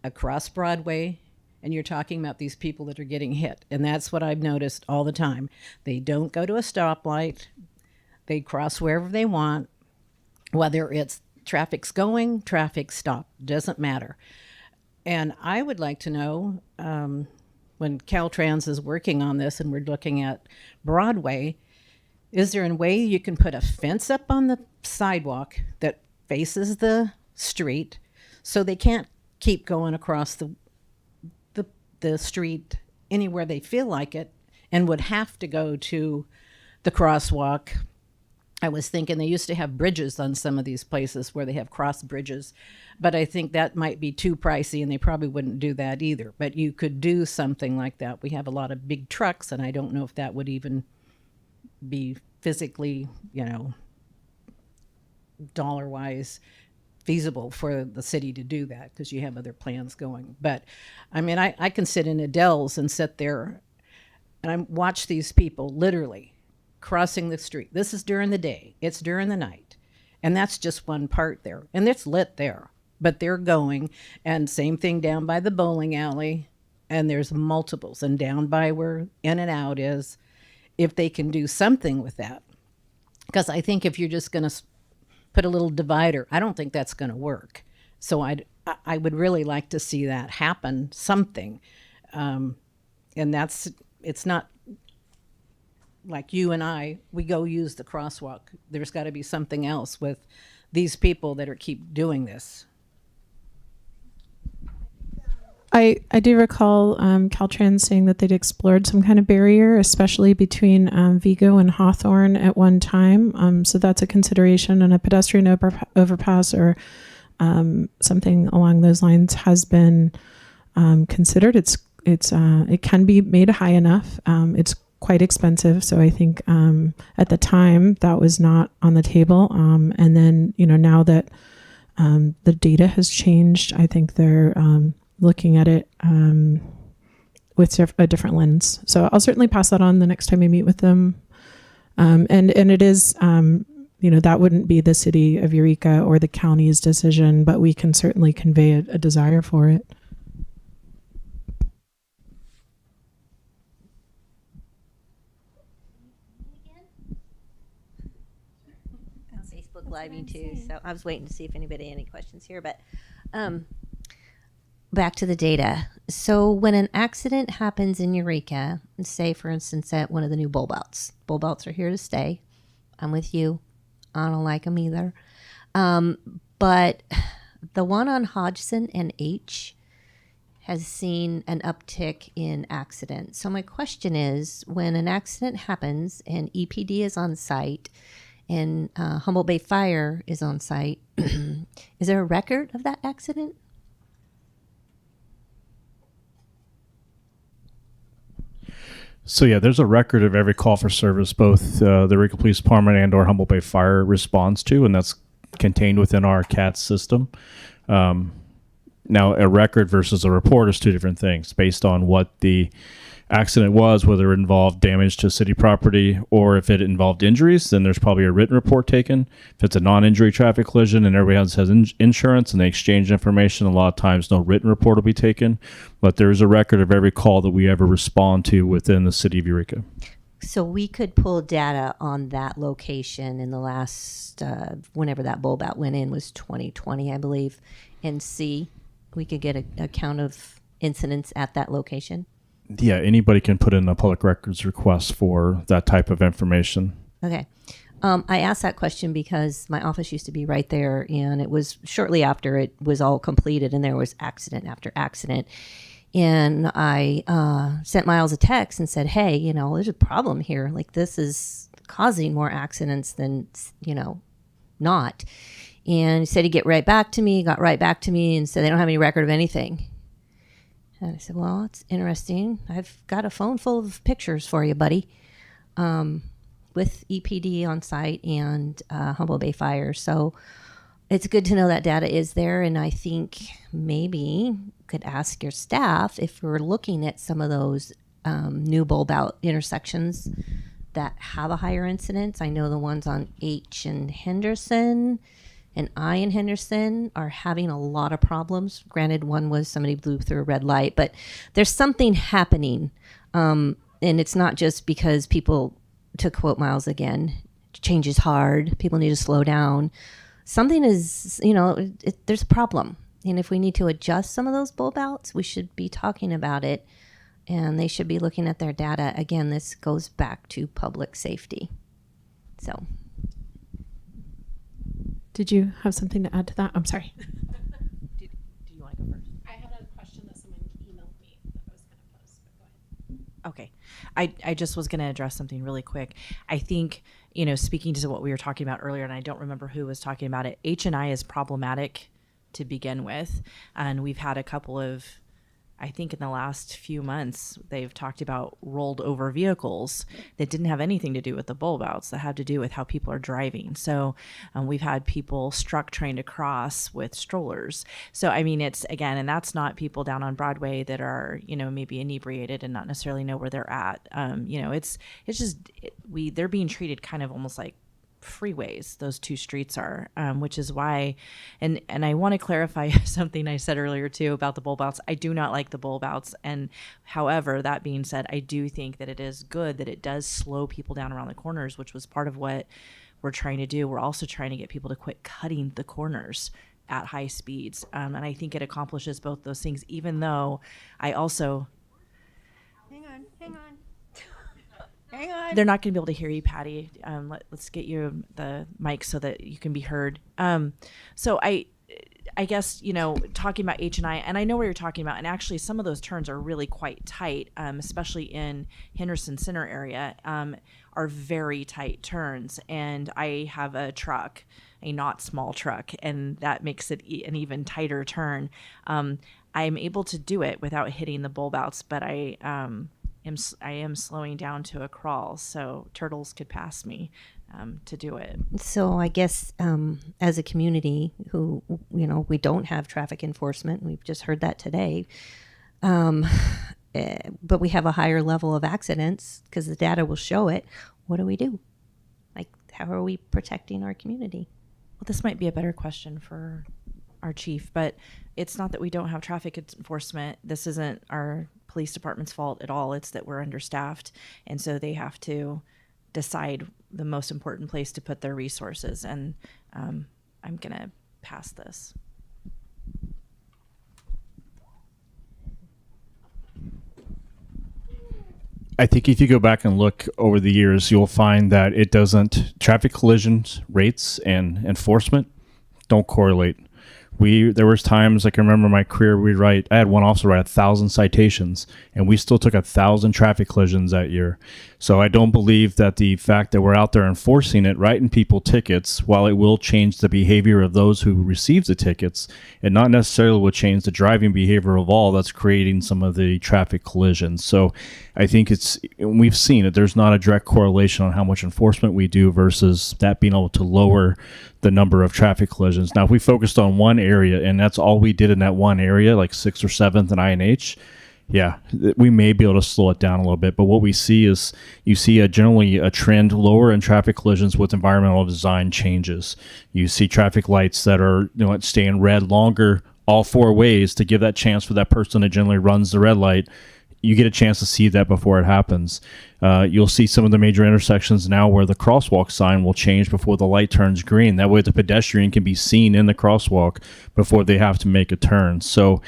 across Broadway. And you're talking about these people that are getting hit. And that's what I've noticed all the time. They don't go to a stoplight. They cross wherever they want, whether it's traffic's going, traffic stop, doesn't matter. And I would like to know, when Caltrans is working on this and we're looking at Broadway, is there a way you can put a fence up on the sidewalk that faces the street so they can't keep going across the street anywhere they feel like it and would have to go to the crosswalk? I was thinking they used to have bridges on some of these places where they have cross bridges, but I think that might be too pricey and they probably wouldn't do that either. But you could do something like that. We have a lot of big trucks, and I don't know if that would even be physically, dollar-wise feasible for the city to do that, because you have other plans going. But I mean, I can sit in Adele's and sit there and I watch these people literally crossing the street. This is during the day. It's during the night. And that's just one part there. And it's lit there. But they're going. And same thing down by the bowling alley. And there's multiples. And down by where In and Out is, if they can do something with that. Because I think if you're just going to put a little divider, I don't think that's going to work. So I would really like to see that happen, something. And it's not like you and I, we go use the crosswalk. There's got to be something else with these people that keep doing this. I do recall Caltrans saying that they'd explored some kind of barrier, especially between Vigo and Hawthorne at one time. So that's a consideration, and a pedestrian overpass or something along those lines has been considered. It can be made high enough. It's quite expensive, so I think at the time that was not on the table. And then now that the data has changed, I think they're looking at it with a different lens. So I'll certainly pass that on the next time I meet with them. And it is, that wouldn't be the city of Eureka or the county's decision, but we can certainly convey a desire for it. Facebook Living too, so I was waiting to see if anybody had any questions here, but back to the data. So when an accident happens in Eureka, say for instance at one of the new bowl bouts are here to stay. I'm with you. I don't like them either. But the one on Hodgson and H has seen an uptick in accidents. So my question is, when an accident happens and EPD is on site and Humboldt Bay Fire is on site, is there a record of that accident? So yeah, there's a record of every call for service both the Eureka Police Department and or Humboldt Bay Fire responds to, and that's contained within our CAT system. Now, a record versus a report is two different things based on what the accident was, whether it involved damage to city property or if it involved injuries, then there's probably a written report taken. If it's a non-injury traffic collision and everybody has insurance and they exchange information, a lot of times no written report will be taken, but there is a record of every call that we ever respond to within the city of Eureka. So we could pull data on that location in the last, whenever that bulb out went in was 2020, I believe, and see, we could get a count of incidents at that location. Yeah, anybody can put in a public records request for that type of information. Okay. I asked that question because my office used to be right there, and it was shortly after it was all completed, and there was accident after accident. And I sent Miles a text and said, hey, there's a problem here. Like, this is causing more accidents than, not. And he said he'd get right back to me, got right back to me, and said they don't have any record of anything. And I said, well, it's interesting. I've got a phone full of pictures for you, buddy, with EPD on site and Humboldt Bay Fire. So it's good to know that data is there. And I think maybe you could ask your staff if we're looking at some of those new bulb out intersections that have a higher incidence. I know the ones on H and Henderson and I in Henderson are having a lot of problems. Granted, one was somebody blew through a red light, but there's something happening. And it's not just because people, to quote Miles again, change is hard. People need to slow down. Something is, there's a problem. And if we need to adjust some of those bulb outs, we should be talking about it. And they should be looking at their data. Again, this goes back to public safety. So. Did you have something to add to that? I'm sorry. Do you want to go first? I had a question that someone emailed me that I was going to post, but go ahead. Okay. I just was going to address something really quick. I think, speaking to what we were talking about earlier, and I don't remember who was talking about it, H&I is problematic to begin with. And we've had a couple of, I think in the last few months, they've talked about rolled over vehicles that didn't have anything to do with the bulb outs, that had to do with how people are driving. So we've had people struck trying to cross with strollers. So, I mean, it's, again, and that's not people down on Broadway that are, maybe inebriated and not necessarily know where they're at. It's just, they're being treated kind of almost like freeways, those two streets are, which is why, and I want to clarify something I said earlier too about the bulb outs. I do not like the bulb outs, and however, that being said, I do think that it is good that it does slow people down around the corners, which was part of what we're trying to do. We're also trying to get people to quit cutting the corners at high speeds, and I think it accomplishes both those things, even though I also Hang on. They're not going to be able to hear you, Patty. Let's get you the mic so that you can be heard. So I guess, talking about H&I, and I know what you're talking about, and actually some of those turns are really quite tight, especially in Henderson Center area, are very tight turns. And I have a truck, a not small truck, and that makes it an even tighter turn. I'm able to do it without hitting the bulb outs, but I am slowing down to a crawl, so turtles could pass me to do it. So I guess as a community who, we don't have traffic enforcement, we've just heard that today, but we have a higher level of accidents because the data will show it. What do we do? Like, how are we protecting our community? Well, this might be a better question for our chief, but it's not that we don't have traffic enforcement. This isn't our police department's fault at all. It's that we're understaffed, and so they have to decide the most important place to put their resources. And I'm gonna pass this. I think if you go back and look over the years, you'll find that it doesn't, traffic collisions rates and enforcement don't correlate. There was times, like I remember my career, I had one officer write 1,000 citations, and we still took 1,000 traffic collisions that year. So I don't believe that the fact that we're out there enforcing it, writing people tickets, while it will change the behavior of those who receive the tickets, it not necessarily will change the driving behavior of all that's creating some of the traffic collisions. So I think we've seen it, there's not a direct correlation on how much enforcement we do versus that being able to lower the number of traffic collisions. Now, if we focused on one area and that's all we did in that one area, like 6th or 7th and I&H, yeah, we may be able to slow it down a little bit. But what we see is you see generally a trend lower in traffic collisions with environmental design changes. You see traffic lights that are stay in red longer all 4 ways to give that chance for that person that generally runs the red light. You get a chance to see that before it happens. You'll see some of the major intersections now where the crosswalk sign will change before the light turns green. That way the pedestrian can be seen in the crosswalk before they have to make a turn. So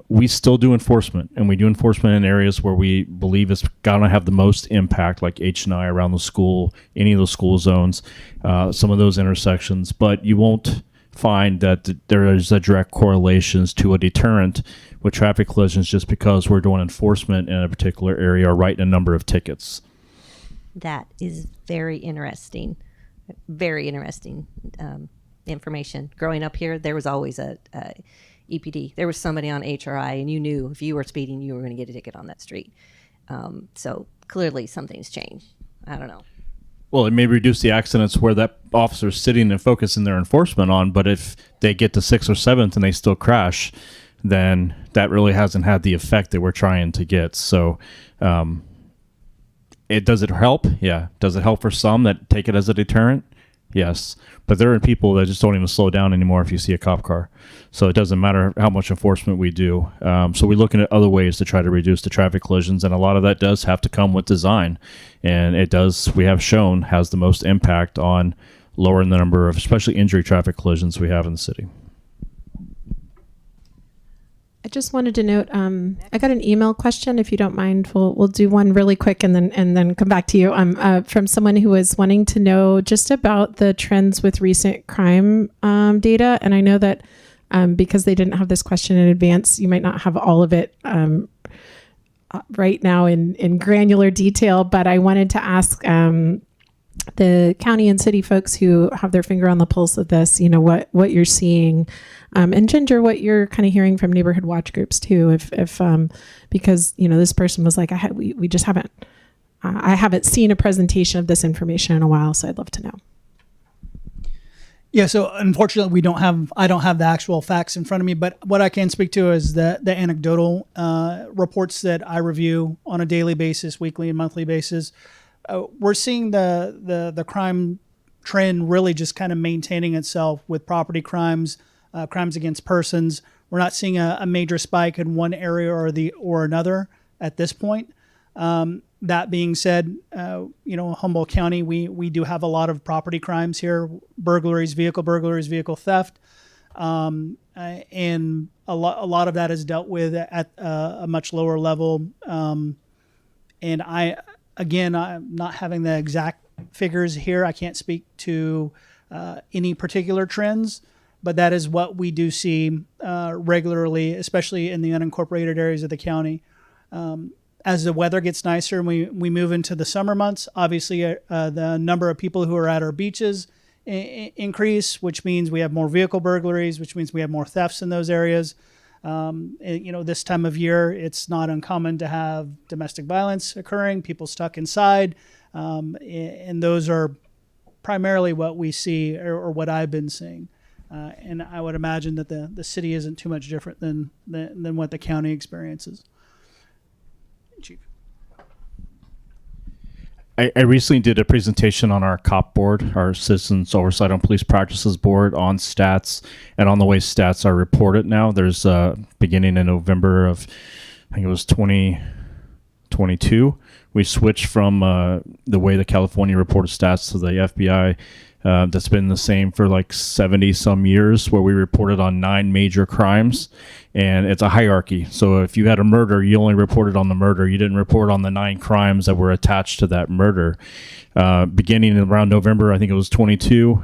we still do enforcement, and we do enforcement in areas where we believe it's going to have the most impact, like H&I around the school, any of those school zones, some of those intersections. But you won't find that there is a direct correlations to a deterrent with traffic collisions just because we're doing enforcement in a particular area or writing a number of tickets. That is very interesting information. Growing up here, there was always a EPD. There was somebody on HRI, and you knew if you were speeding, you were going to get a ticket on that street. So clearly something's changed. I don't know. Well, it may reduce the accidents where that officer's sitting and focusing their enforcement on, but if they get to 6th or 7th and they still crash, then that really hasn't had the effect that we're trying to get. So does it help? Yeah. Does it help for some that take it as a deterrent? Yes. But there are people that just don't even slow down anymore if you see a cop car. So it doesn't matter how much enforcement we do. So we're looking at other ways to try to reduce the traffic collisions, and a lot of that does have to come with design. And it does, we have shown, has the most impact on lowering the number of, especially injury traffic collisions we have in the city. I just wanted to note, I got an email question. If you don't mind, we'll do one really quick and then come back to you. From someone who was wanting to know just about the trends with recent crime data. And I know that because they didn't have this question in advance, you might not have all of it right now in granular detail. But I wanted to ask the county and city folks who have their finger on the pulse of this, what you're seeing, and Ginger, what you're kind of hearing from neighborhood watch groups too. If because this person was like, we just haven't, I haven't seen a presentation of this information in a while, so I'd love to know. Yeah, so unfortunately, I don't have the actual facts in front of me, but what I can speak to is the anecdotal reports that I review on a daily basis, weekly and monthly basis. We're seeing the crime trend really just kind of maintaining itself with property crimes, crimes against persons. We're not seeing a major spike in one area or another at this point. That being said, Humboldt County, we do have a lot of property crimes here: burglaries, vehicle theft, and a lot of that is dealt with at a much lower level. And I'm not having the exact figures here. I can't speak to any particular trends, but that is what we do see regularly, especially in the unincorporated areas of the county. As the weather gets nicer and we move into the summer months, obviously the number of people who are at our beaches increase, which means we have more vehicle burglaries, which means we have more thefts in those areas. This time of year, it's not uncommon to have domestic violence occurring, people stuck inside, and those are primarily what we see or what I've been seeing. And I would imagine that the city isn't too much different than what the county experiences. Chief. I recently did a presentation on our COP board, our Citizens Oversight on Police Practices board, on stats and on the way stats are reported now. There's beginning in November of, I think it was 2022, we switched from the way the California reported stats to the FBI. That's been the same for like 70 some years, where we reported on 9 major crimes, and it's a hierarchy. So if you had a murder, you only reported on the murder. You didn't report on the 9 crimes that were attached to that murder. Beginning around November, I think it was 22,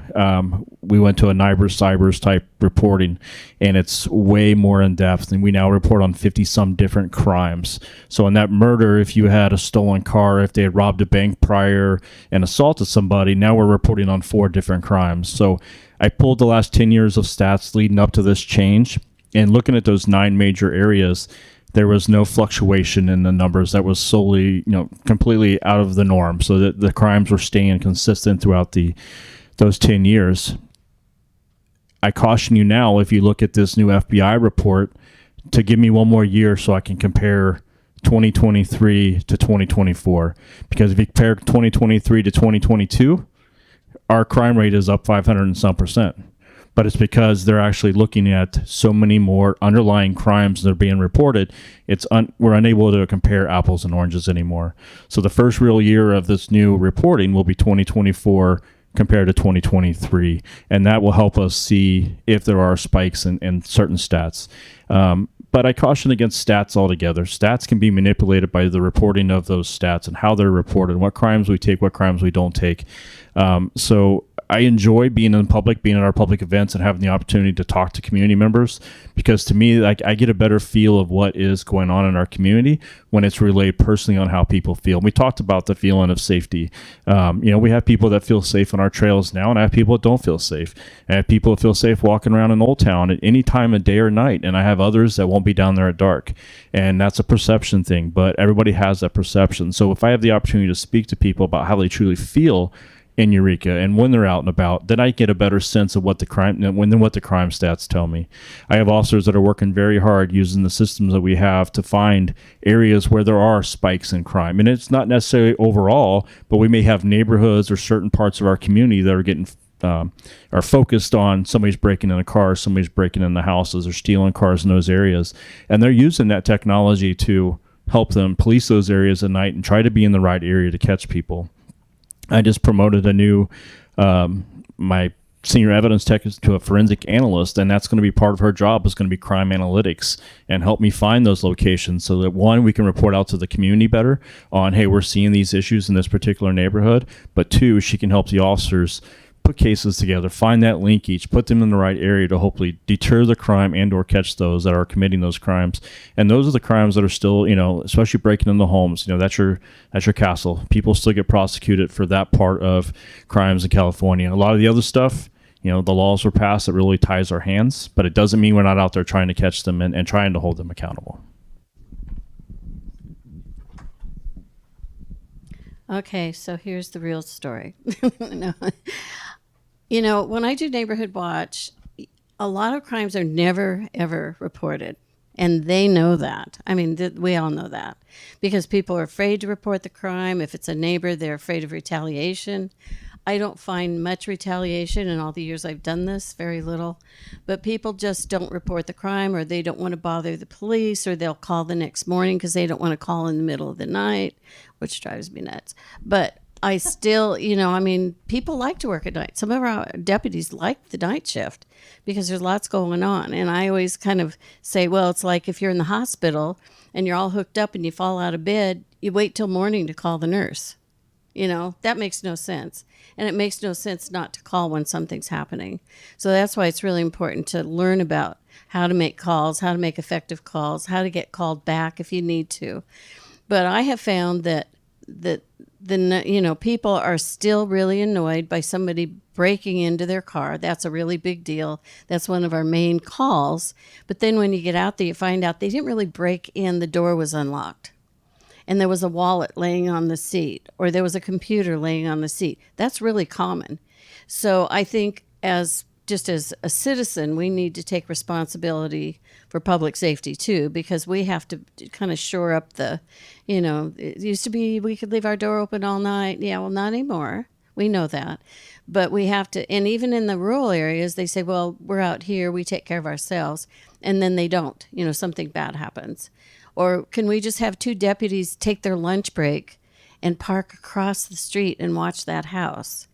we went to a cybers type reporting, and it's way more in depth, and we now report on 50 some different crimes. So in that murder, if you had a stolen car, if they had robbed a bank prior and assaulted somebody, now we're reporting on 4 different crimes. So I pulled the last 10 years of stats leading up to this change, and looking at those 9 major areas, there was no fluctuation in the numbers. That was solely, completely out of the norm, so that the crimes were staying consistent throughout those 10 years. I caution you now, if you look at this new FBI report, to give me one more year so I can compare 2023 to 2024. Because if you compare 2023 to 2022, our crime rate is up 500 and some percent. But it's because they're actually looking at so many more underlying crimes that are being reported. We're unable to compare apples and oranges anymore. So the first real year of this new reporting will be 2024 compared to 2023, and that will help us see if there are spikes in certain stats. But I caution against stats altogether. Stats can be manipulated by the reporting of those stats and how they're reported, what crimes we take, what crimes we don't take. So I enjoy being in public, being at our public events, and having the opportunity to talk to community members, because to me, I get a better feel of what is going on in our community when it's relayed personally on how people feel. We talked about the feeling of safety. We have people that feel safe on our trails now, and I have people that don't feel safe. I have people that feel safe walking around in Old Town at any time of day or night, and I have others that won't be down there at dark. And that's a perception thing, but everybody has that perception. So if I have the opportunity to speak to people about how they truly feel in Eureka and when they're out and about, then I get a better sense of what the crime stats tell me. I have officers that are working very hard using the systems that we have to find areas where there are spikes in crime. And it's not necessarily overall, but we may have neighborhoods or certain parts of our community that are getting are focused on somebody's breaking in a car, somebody's breaking in the houses or stealing cars in those areas. And they're using that technology to help them police those areas at night and try to be in the right area to catch people. I just promoted a new, my senior evidence tech to a forensic analyst, and that's going to be part of her job is going to be crime analytics and help me find those locations so that, one, we can report out to the community better on, hey, we're seeing these issues in this particular neighborhood, but 2, she can help the officers put cases together, find that linkage, put them in the right area to hopefully deter the crime and or catch those that are committing those crimes. And those are the crimes that are still, especially breaking into homes. That's your castle. People still get prosecuted for that part of crimes in California. A lot of the other stuff, the laws were passed that really ties our hands, but it doesn't mean we're not out there trying to catch them and trying to hold them accountable. Okay, so here's the real story. No. When I do Neighborhood Watch, a lot of crimes are never, ever reported. And they know that. I mean, we all know that. Because people are afraid to report the crime. If it's a neighbor, they're afraid of retaliation. I don't find much retaliation in all the years I've done this, very little. But people just don't report the crime, or they don't want to bother the police, or they'll call the next morning because they don't want to call in the middle of the night, which drives me nuts. But I still, people like to work at night. Some of our deputies like the night shift because there's lots going on. And I always kind of say, well, it's like if you're in the hospital and you're all hooked up and you fall out of bed, you wait till morning to call the nurse. That makes no sense. And it makes no sense not to call when something's happening. So that's why it's really important to learn about how to make calls, how to make effective calls, how to get called back if you need to. But I have found that people are still really annoyed by somebody breaking into their car. That's a really big deal. That's one of our main calls. But then when you get out there, you find out they didn't really break in. The door was unlocked. And there was a wallet laying on the seat, or there was a computer laying on the seat. That's really common. So I think as a citizen, we need to take responsibility for public safety too, because we have to kind of shore up it used to be we could leave our door open all night. Yeah, well, not anymore. We know that. But we have to, and even in the rural areas, they say, well, we're out here, we take care of ourselves. And then they don't, something bad happens. Or can we just have two deputies take their lunch break and park across the street and watch that house?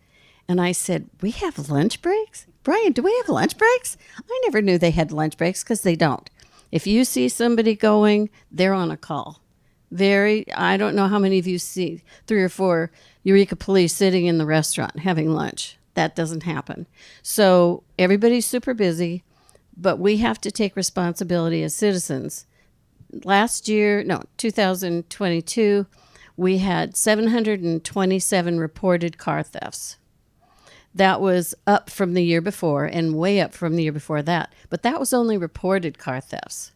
And I said, we have lunch breaks? Brian, do we have lunch breaks? I never knew they had lunch breaks because they don't. If you see somebody going, they're on a call. I don't know how many of you see 3 or 4 Eureka police sitting in the restaurant having lunch. That doesn't happen. So everybody's super busy, but we have to take responsibility as citizens. 2022, we had 727 reported car thefts. That was up from the year before and way up from the year before that. But that was only reported car thefts.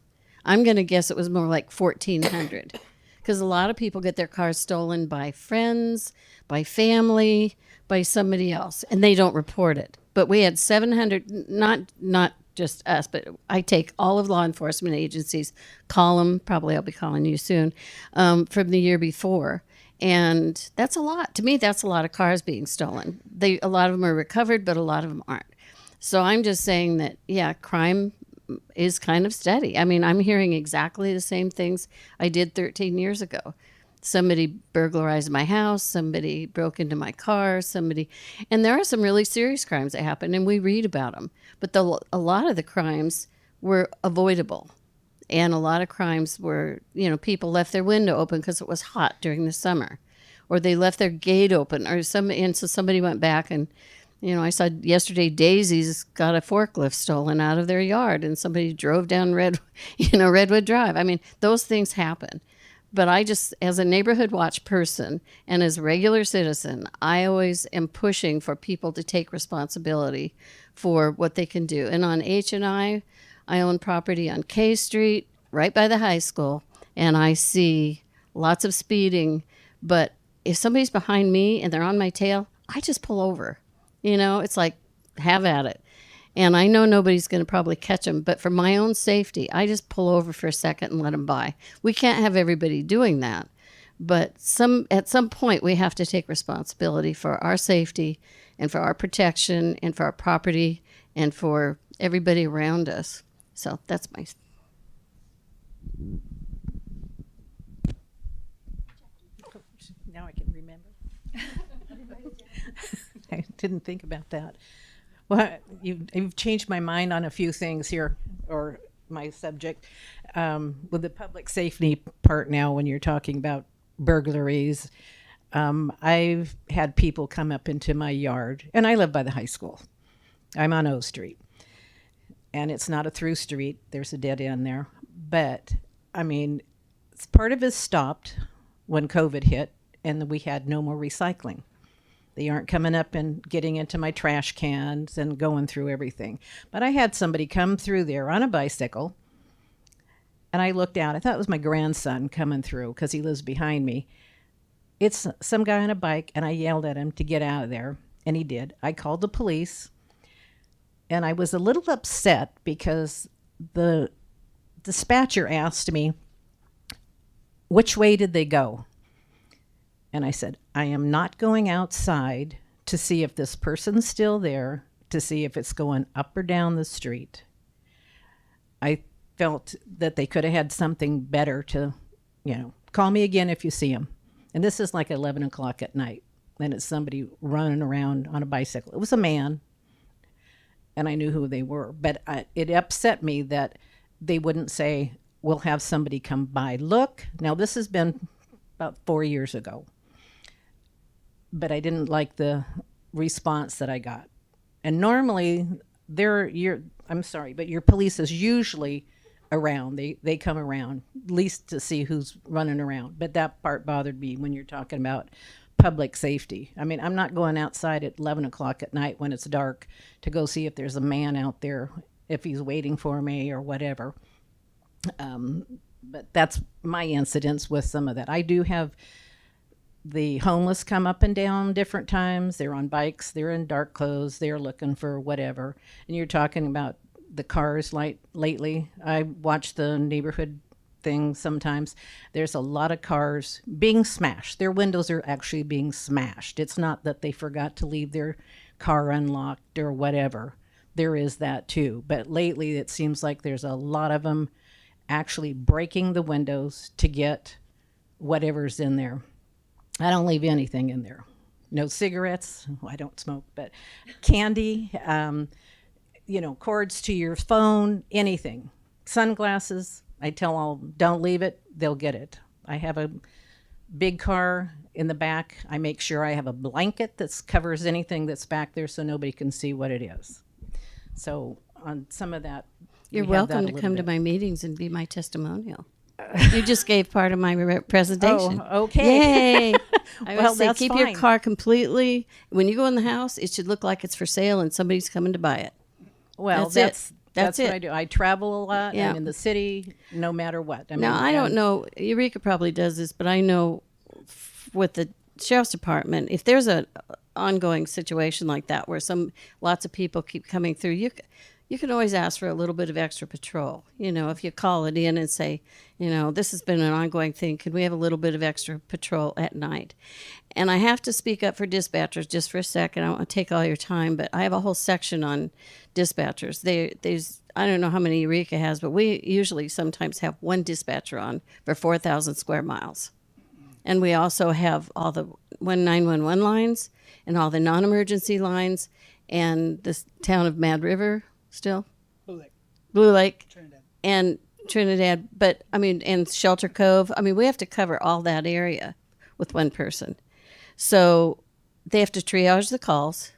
I'm going to guess it was more like 1,400 because a lot of people get their cars stolen by friends, by family, by somebody else, and they don't report it. But we had 700, not just us, but I take all of law enforcement agencies, call them, probably I'll be calling you soon, from the year before. And that's a lot. To me, that's a lot of cars being stolen. A lot of them are recovered, but a lot of them aren't. So I'm just saying that, yeah, crime is kind of steady. I mean, I'm hearing exactly the same things I did 13 years ago. Somebody burglarized my house, somebody broke into my car, and there are some really serious crimes that happen, and we read about them. But a lot of the crimes were avoidable. And a lot of crimes were, people left their window open because it was hot during the summer, or they left their gate open, and so somebody went back and, I saw yesterday Daisy's got a forklift stolen out of their yard, and somebody drove down Redwood Drive. I mean, those things happen. But I just, as a neighborhood watch person and as a regular citizen, I always am pushing for people to take responsibility for what they can do. And on H&I own property on K Street, right by the high school, and I see lots of speeding. But if somebody's behind me and they're on my tail, I just pull over. It's like, have at it. And I know nobody's going to probably catch them, but for my own safety, I just pull over for a second and let them by. We can't have everybody doing that, but at some point we have to take responsibility for our safety and for our protection and for our property and for everybody around us. So that's my... Now I can remember. I didn't think about that. Well, you've changed my mind on a few things here, or my subject. With the public safety part now, when you're talking about burglaries, I've had people come up into my yard, and I live by the high school. I'm on O Street, and it's not a through street. There's a dead end there. But, I mean, part of it stopped when COVID hit, and we had no more recycling. They aren't coming up and getting into my trash cans and going through everything. But I had somebody come through there on a bicycle, and I looked out. I thought it was my grandson coming through because he lives behind me. It's some guy on a bike, and I yelled at him to get out of there, and he did. I called the police, and I was a little upset because the dispatcher asked me, which way did they go? And I said, I am not going outside to see if this person's still there, to see if it's going up or down the street. I felt that they could have had something better to, call me again if you see them. And this is like 11 o'clock at night. And it's somebody running around on a bicycle. It was a man, and I knew who they were. But it upset me that they wouldn't say, we'll have somebody come by. Look, now this has been about 4 years ago. But I didn't like the response that I got. And normally, I'm sorry, but your police is usually around. They come around, at least to see who's running around. But that part bothered me when you're talking about public safety. I mean, I'm not going outside at 11 o'clock at night when it's dark to go see if there's a man out there, if he's waiting for me or whatever. But that's my incidents with some of that. I do have the homeless come up and down different times. They're on bikes, they're in dark clothes, they're looking for whatever. And you're talking about the cars lately. I watch the neighborhood thing sometimes. There's a lot of cars being smashed. Their windows are actually being smashed. It's not that they forgot to leave their car unlocked or whatever. There is that too. But lately it seems like there's a lot of them actually breaking the windows to get whatever's in there. I don't leave anything in there. No cigarettes. Well, I don't smoke, but candy, cords to your phone, anything. Sunglasses. I tell all, don't leave it. They'll get it. I have a big car in the back. I make sure I have a blanket that covers anything that's back there so nobody can see what it is. So on some of that, you're welcome to come to my meetings and be my testimonial. You just gave part of my presentation. Oh, okay. Yay. I Well, would say that's keep fine. your car completely, when you go in the house, it should look like it's for sale and somebody's coming to buy it. Well, That's that's it. what I do. I travel a lot. Yeah. I'm in the city, no matter what. Now, I don't know, Eureka probably does this, but I know with the sheriff's department, if there's a ongoing situation like that where lots of people keep coming through, you can always ask for a little bit of extra patrol. If you call it in and say, this has been an ongoing thing, could we have a little bit of extra patrol at night? And I have to speak up for dispatchers just for a second. I don't want to take all your time, but I have a whole section on dispatchers. There's I don't know how many Eureka has, but we usually sometimes have one dispatcher on for 4,000 square miles. And we also have all the 911 lines and all the non-emergency lines and the town of Mad River still. Blue Lake. Trinidad. But, and Shelter Cove. We have to cover all that area with one person. So they have to triage the calls.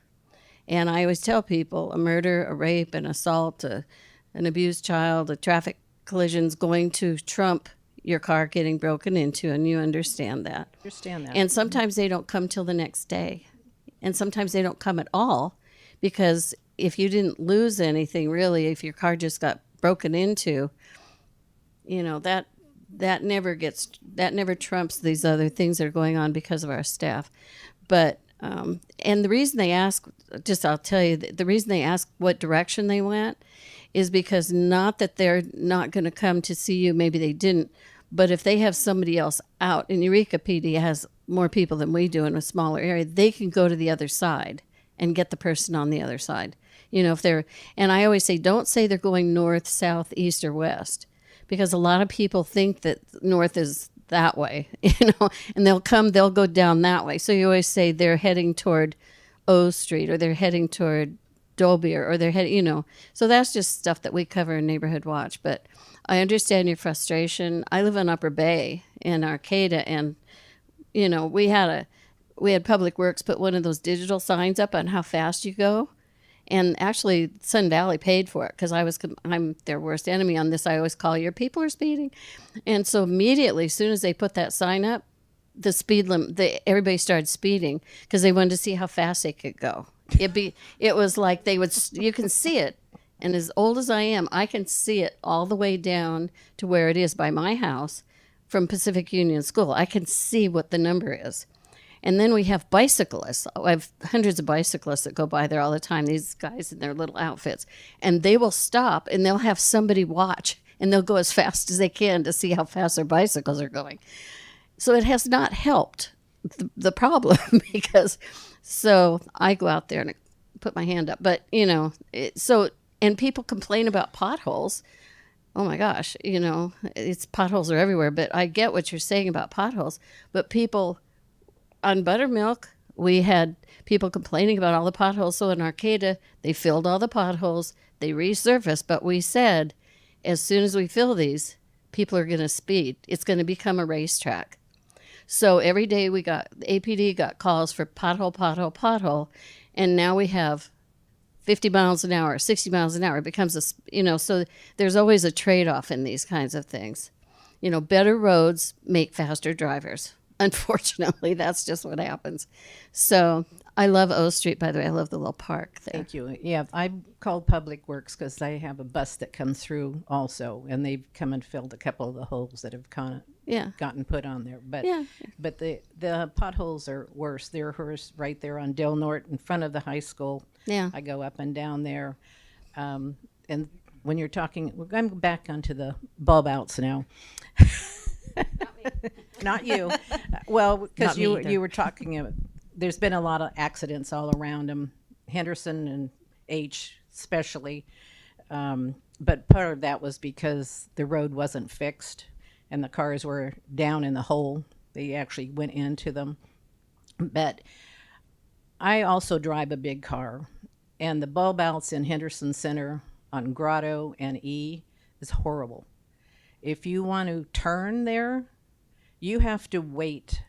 And I always tell people a murder, a rape, an assault, an abused child, a traffic collision's going to trump your car getting broken into, and you understand that. And sometimes they don't come till the next day. And sometimes they don't come at all, because if you didn't lose anything, really, if your car just got broken into, that never trumps these other things that are going on because of our staff. But and the reason they ask, I'll tell you, the reason they ask what direction they went is because not that they're not going to come to see you, maybe they didn't, but if they have somebody else out, and Eureka PD has more people than we do in a smaller area, they can go to the other side and get the person on the other side. And I always say, don't say they're going north, south, east, or west, because a lot of people think that north is that way, and they'll go down that way. So you always say they're heading toward O Street, or they're heading toward Dolby, or they're heading, so that's just stuff that we cover in Neighborhood Watch. But I understand your frustration. I live in Upper Bay in Arcata, and, we had we had Public Works put one of those digital signs up on how fast you go. And actually, Sun Valley paid for it because I'm their worst enemy on this. I always call your people are speeding. And so immediately, as soon as they put that sign up, the speed limit, everybody started speeding because they wanted to see how fast they could go. It was like you can see it. And as old as I am, I can see it all the way down to where it is by my house from Pacific Union School. I can see what the number is. And then we have bicyclists. I have hundreds of bicyclists that go by there all the time, these guys in their little outfits. And they will stop and they'll have somebody watch and they'll go as fast as they can to see how fast their bicycles are going. So it has not helped the problem because, so I go out there and put my hand up. But, and people complain about potholes. Oh my gosh, it's potholes are everywhere. But I get what you're saying about potholes. But people... On Buttermilk, we had people complaining about all the potholes. So in Arcata, they filled all the potholes, they resurfaced. But we said, as soon as we fill these, people are going to speed. It's going to become a racetrack. So every day APD got calls for pothole. And now we have 50 miles an hour, 60 miles an hour. It becomes so there's always a trade-off in these kinds of things. Better roads make faster drivers. Unfortunately, that's just what happens. So I love O Street, by the way. I love the little park there. Thank you. Yeah, I called Public Works because I have a bus that comes through also, and they've come and filled a couple of the holes that have kind of gotten put on there. But the potholes are worse. They're right there on Del Norte in front of the high school. Yeah. I go up and down there. And when you're talking, I'm back onto the bulb outs now. Not you. Well, because you were talking about, there's been a lot of accidents all around them, Henderson and H especially. But part of that was because the road wasn't fixed and the cars were down in the hole. They actually went into them. But I also drive a big car, and the bulb outs in Henderson Center on Grotto and E is horrible. If you want to turn there, you have to wait.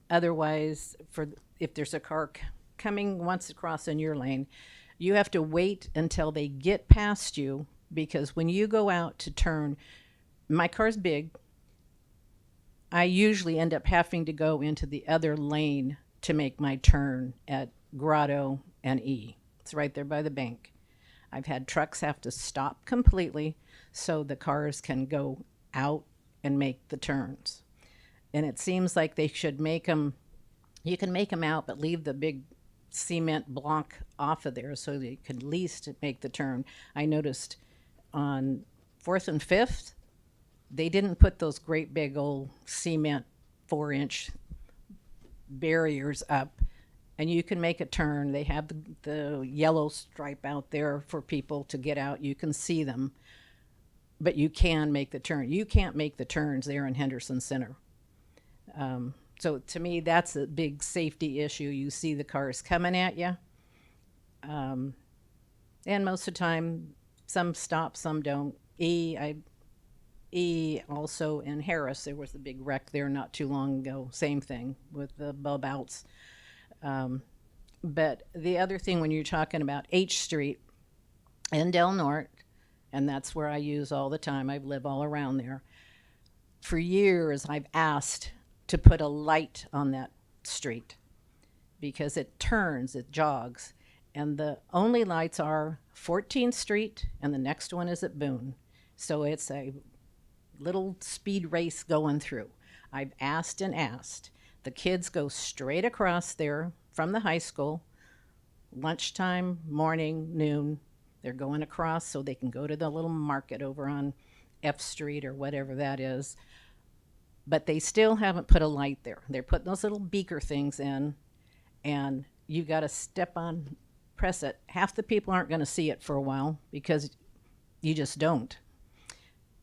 Otherwise, if there's a car coming once across in your lane, you have to wait until they get past you, because when you go out to turn, my car's big. I usually end up having to go into the other lane to make my turn at Grotto and E. It's right there by the bank. I've had trucks have to stop completely so the cars can go out and make the turns. And it seems like they should make them, you can make them out, but leave the big cement block off of there so they could at least make the turn. I noticed on 4th and 5th, they didn't put those great big old cement 4-inch barriers up, and you can make a turn. They have the yellow stripe out there for people to get out. You can see them, but you can make the turn. You can't make the turns there in Henderson Center. So to me, that's a big safety issue. You see the cars coming at you. And most of the time, some stop, some don't. E also in Harris, there was a big wreck there not too long ago. Same thing with the bulb outs. But the other thing, when you're talking about H Street and Del Norte, and that's where I use all the time, I live all around there. For years, I've asked to put a light on that street because it turns, it jogs. And the only lights are 14th Street, and the next one is at Boone. So it's a little speed race going through. I've asked and asked. The kids go straight across there from the high school, lunchtime, morning, noon. They're going across so they can go to the little market over on F Street or whatever that is. But they still haven't put a light there. They're putting those little beaker things in, and you got to step on, press it. Half the people aren't going to see it for a while because you just don't.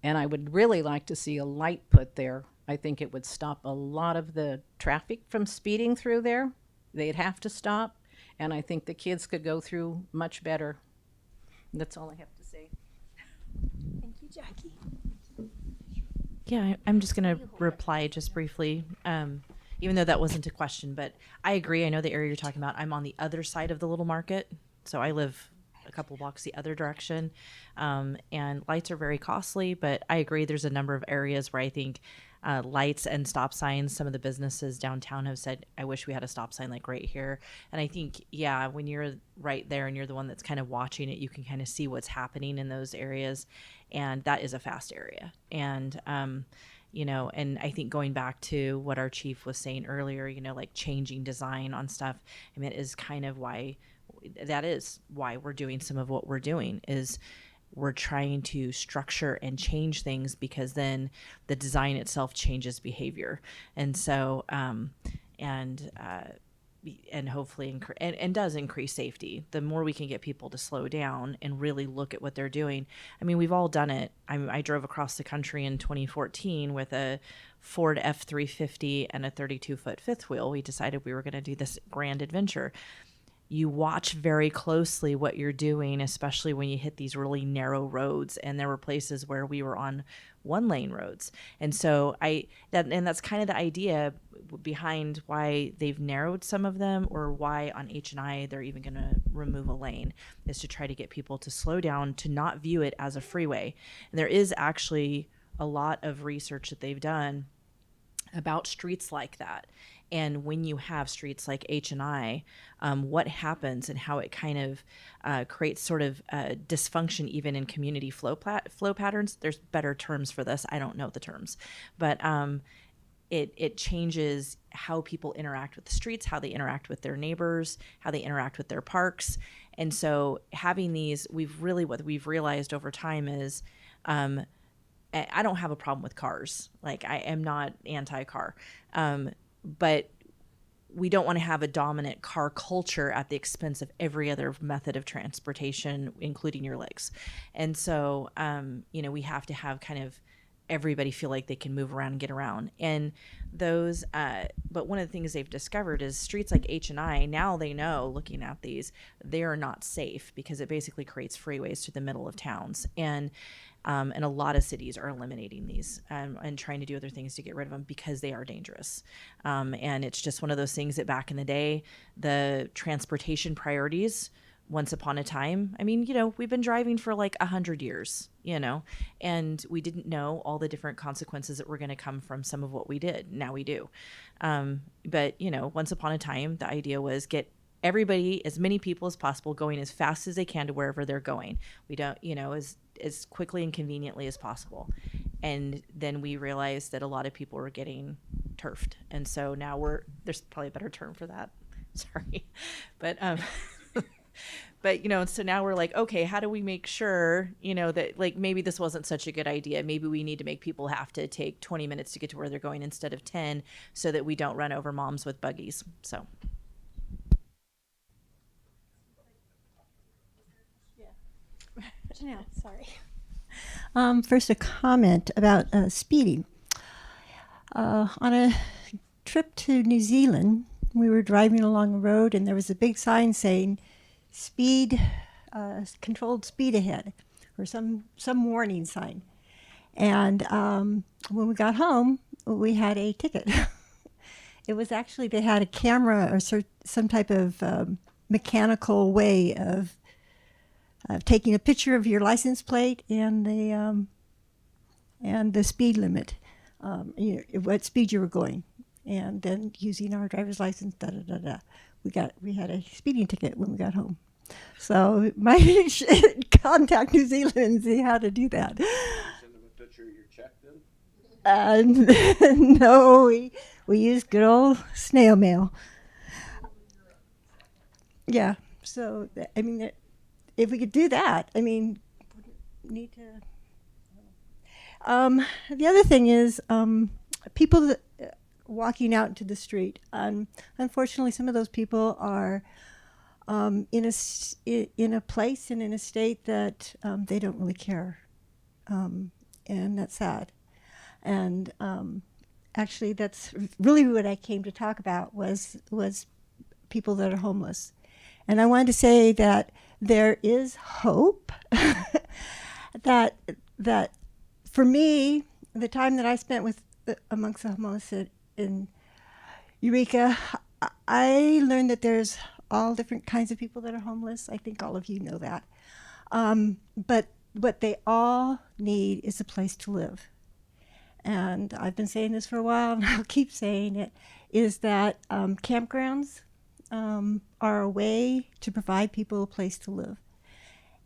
And I would really like to see a light put there. I think it would stop a lot of the traffic from speeding through there. They'd have to stop, and I think the kids could go through much better. That's all I have to say. Thank you, Jackie. Yeah, I'm just going to reply just briefly. even though that wasn't a question, but I agree. I know the area you're talking about. I'm on the other side of the little market, so I live a couple blocks the other direction, and lights are very costly, but I agree there's a number of areas where I think lights and stop signs, some of the businesses downtown have said, I wish we had a stop sign like right here. And I think, yeah, when you're right there and you're the one that's kind of watching it, you can kind of see what's happening in those areas. And that is a fast area. And, you know, and I think going back to what our chief was saying earlier, you know, like changing design on stuff, I mean, it is kind of why, that is why we're doing some of what we're doing, is we're trying to structure and change things, because then the design itself changes behavior. And so, and hopefully, and does increase safety. The more we can get people to slow down and really look at what they're doing. I mean, we've all done it. I drove across the country in 2014 with a Ford F-350 and a 32-foot fifth wheel. We decided we were going to do this grand adventure. You watch very closely what you're doing, especially when you hit these really narrow roads. And there were places where we were on one lane roads. And so that's kind of the idea behind why they've narrowed some of them, or why on H&I they're even going to remove a lane, is to try to get people to slow down, to not view it as a freeway. And there is actually a lot of research that they've done about streets like that. And when you have streets like H&I, what happens and how it kind of creates sort of dysfunction even in community flow patterns. There's better terms for this. I don't know the terms. But it changes how people interact with the streets, how they interact with their neighbors, how they interact with their parks. And so having these, what we've realized over time is, I don't have a problem with cars. Like, I am not anti-car. But we don't want to have a dominant car culture at the expense of every other method of transportation, including your legs. And so, you know, we have to have kind of everybody feel like they can move around and get around. And those, but one of the things they've discovered is streets like H&I, now they know, looking at these, they are not safe, because it basically creates freeways to the middle of towns. And a lot of cities are eliminating these and trying to do other things to get rid of them, because they are dangerous. And it's just one of those things that back in the day, the transportation priorities, once upon a time, I mean, you know, we've been driving for like 100 years, you know, and we didn't know all the different consequences that were going to come from some of what we did. Now we do. But, you know, once upon a time, the idea was get everybody, as many people as possible, going as fast as they can to wherever they're going. We don't, you know, as quickly and conveniently as possible. And then we realized that a lot of people were getting turfed. And so now there's probably a better term for that. Sorry. But, but, you know, so now we're like, okay, how do we make sure, you know, that like maybe this wasn't such a good idea. Maybe we need to make people have to take 20 minutes to get to where they're going instead of 10, so that we don't run over moms with buggies. So. Janelle, sorry. First, a comment about speeding. On a trip to New Zealand, we were driving along a road, and there was a big sign saying, "Speed, controlled speed ahead," or some warning sign. And when we got home, we had a ticket. It was actually, they had a camera or some type of mechanical way of taking a picture of your license plate and the speed limit, what speed you were going, and then using our driver's license. We had a speeding ticket when we got home, so my contact New Zealand and see how to do that. Send them a picture of your check then? No, we used good old snail mail. Yeah, so I mean, if we could do that, I mean, need to. The other thing is people walking out into the street. Unfortunately, some of those people are in a place and in a state that they don't really care, and that's sad. And actually, that's really what I came to talk about was people that are homeless. And I wanted to say that there is hope. that for me, the time that I spent amongst the homeless, and Eureka, I learned that there's all different kinds of people that are homeless. I think all of you know that. But what they all need is a place to live. And I've been saying this for a while, and I'll keep saying it, is that campgrounds are a way to provide people a place to live.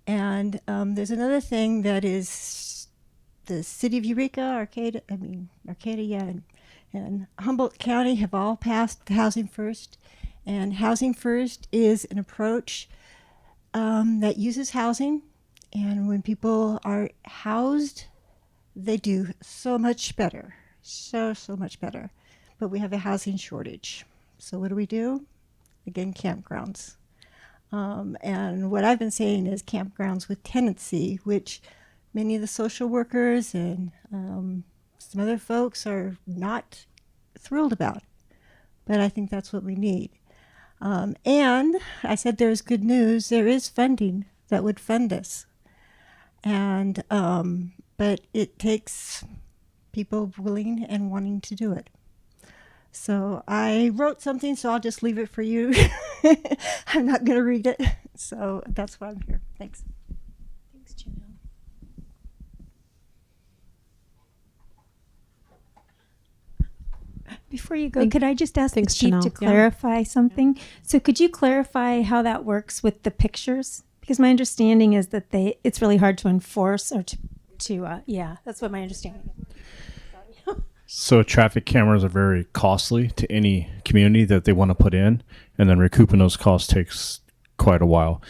And there's another thing that is the city of Eureka, Arcadia, and Humboldt County have all passed Housing First. And Housing First is an approach that uses housing. And when people are housed, they do so much better, so much better. But we have a housing shortage. So what do? Again, campgrounds. And what I've been saying is campgrounds with tenancy, which many of the social workers and some other folks are not thrilled about. But I think that's what we need. And I said there's good news. There is funding that would fund this. And but it takes people willing and wanting to do it. So I wrote something, so I'll just leave it for you. I'm not going to read it. So that's why I'm here. Thanks. Thanks, Janelle. Before you go, could I just ask the Thanks, chief Janelle. to Yeah. clarify something? So could you clarify how that works with the pictures? Because my understanding is that it's really hard to enforce or yeah, that's what my understanding is. So traffic cameras are very costly to any community that they want to put in, and then recouping those costs takes quite a while.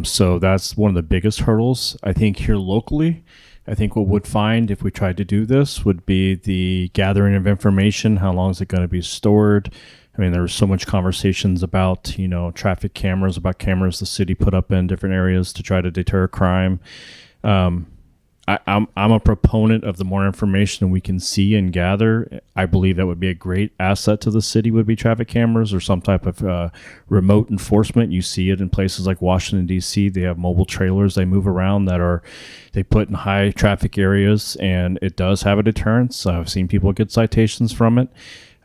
So that's one of the biggest hurdles. I think here locally, I think what we'd find if we tried to do this would be the gathering of information. How long is it going to be stored? I mean, there was so much conversations about, traffic cameras, about cameras the city put up in different areas to try to deter crime. I'm a proponent of the more information we can see and gather. I believe that would be a great asset to the city, would be traffic cameras or some type of remote enforcement. You see it in places like Washington, D.C. They have mobile trailers they move around they put in high traffic areas, and it does have a deterrence. I've seen people get citations from it.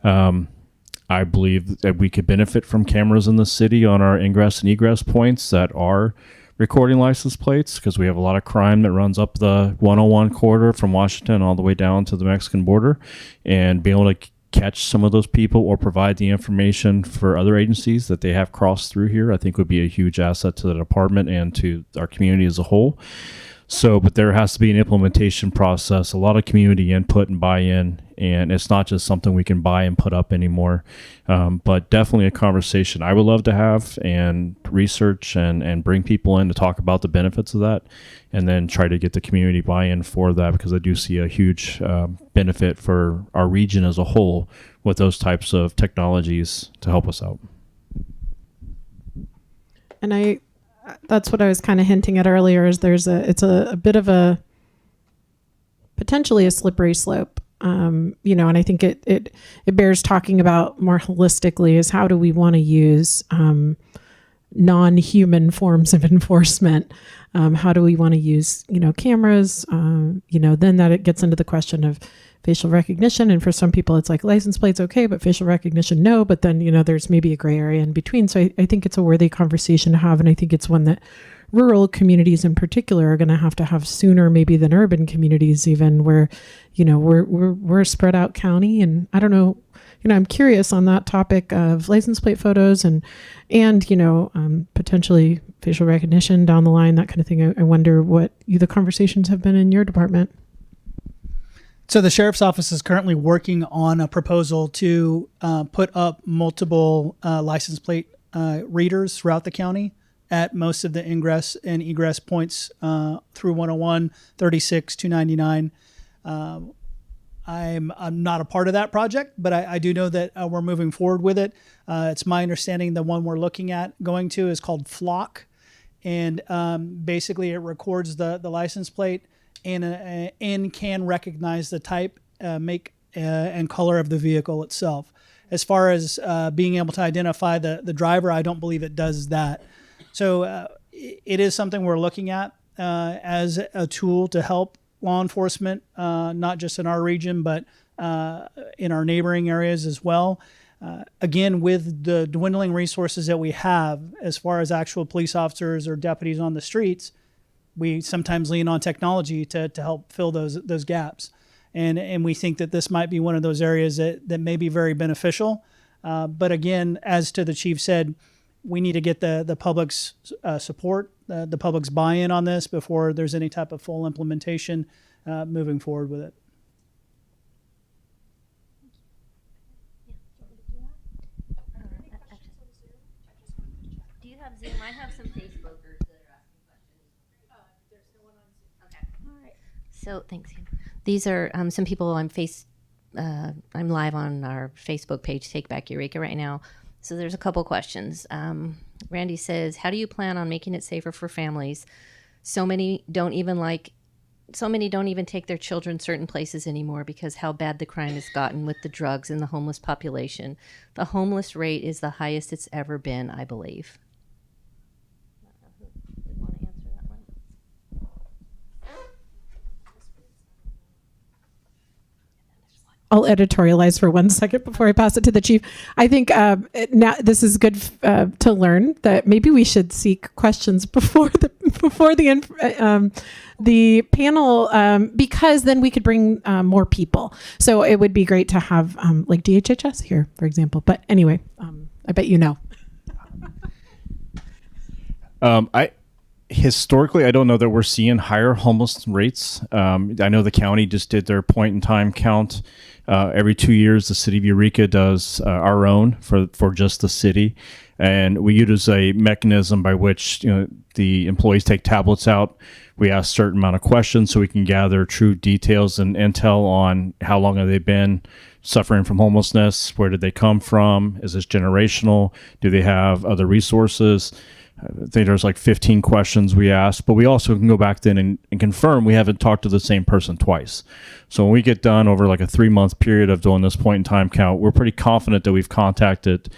I believe that we could benefit from cameras in the city on our ingress and egress points that are recording license plates, because we have a lot of crime that runs up the 101 corridor from Washington all the way down to the Mexican border, and being able to catch some of those people or provide the information for other agencies that they have crossed through here, I think would be a huge asset to the department and to our community as a whole. So, but there has to be an implementation process, a lot of community input and buy-in, and it's not just something we can buy and put up anymore. But definitely a conversation I would love to have and research and bring people in to talk about the benefits of that, and then try to get the community buy-in for that, because I do see a huge benefit for our region as a whole with those types of technologies to help us out. And that's what I was kind of hinting at earlier, is it's a bit of a potentially a slippery slope. And I think it bears talking about more holistically, is how do we want to use non-human forms of enforcement? How do we want to use, cameras? Then that it gets into the question of facial recognition. And for some people, it's like license plates, okay, but facial recognition, no. But then, there's maybe a gray area in between. So I think it's a worthy conversation to have. And I think it's one that rural communities in particular are going to have sooner maybe than urban communities, even where, we're a spread out county. And I don't know, I'm curious on that topic of license plate photos and potentially facial recognition down the line, that kind of thing. I wonder what the conversations have been in your department. So the sheriff's office is currently working on a proposal to put up multiple license plate readers throughout the county at most of the ingress and egress points through 101, 36, 299. I'm not a part of that project, but I do know that we're moving forward with it. It's my understanding the one we're looking at going to is called Flock, and basically it records the license plate and can recognize the type, make, and color of the vehicle itself. As far as being able to identify the driver, I don't believe it does that. So it is something we're looking at as a tool to help law enforcement, not just in our region, but in our neighboring areas as well. Again, with the dwindling resources that we have as far as actual police officers or deputies on the streets, we sometimes lean on technology to help fill those gaps. And we think that this might be one of those areas that may be very beneficial. But again, as to the chief said, we need to get the public's support, the public's buy-in on this before there's any type of full implementation moving forward with it. Do you have Zoom? I have some Facebookers that are asking questions. There's no one on Zoom. Okay. All right. So thanks. These are some people I'm live on our Facebook page, Take Back Eureka, right now. So there's a couple questions. Randy says, how do you plan on making it safer for families? So many don't even take their children certain places anymore because how bad the crime has gotten with the drugs and the homeless population. The homeless rate is the highest it's ever been, I believe. Who want to answer that one? I'll editorialize for 1 second before I pass it to the chief. I think now this is good to learn that maybe we should seek questions before the panel because then we could bring more people. So it would be great to have like DHHS here, for example. But anyway, I bet you know. Historically, I don't know that we're seeing higher homeless rates. I know the county just did their point in time count. Every 2 years, the city of Eureka does our own for just the city. And we use a mechanism by which the employees take tablets out. We ask a certain amount of questions so we can gather true details and intel on how long have they been suffering from homelessness, where did they come from, is this generational, do they have other resources. I think there's like 15 questions we ask, but we also can go back then and confirm we haven't talked to the same person twice. So when we get done over like a 3-month period of doing this point in time count, we're pretty confident that we've contacted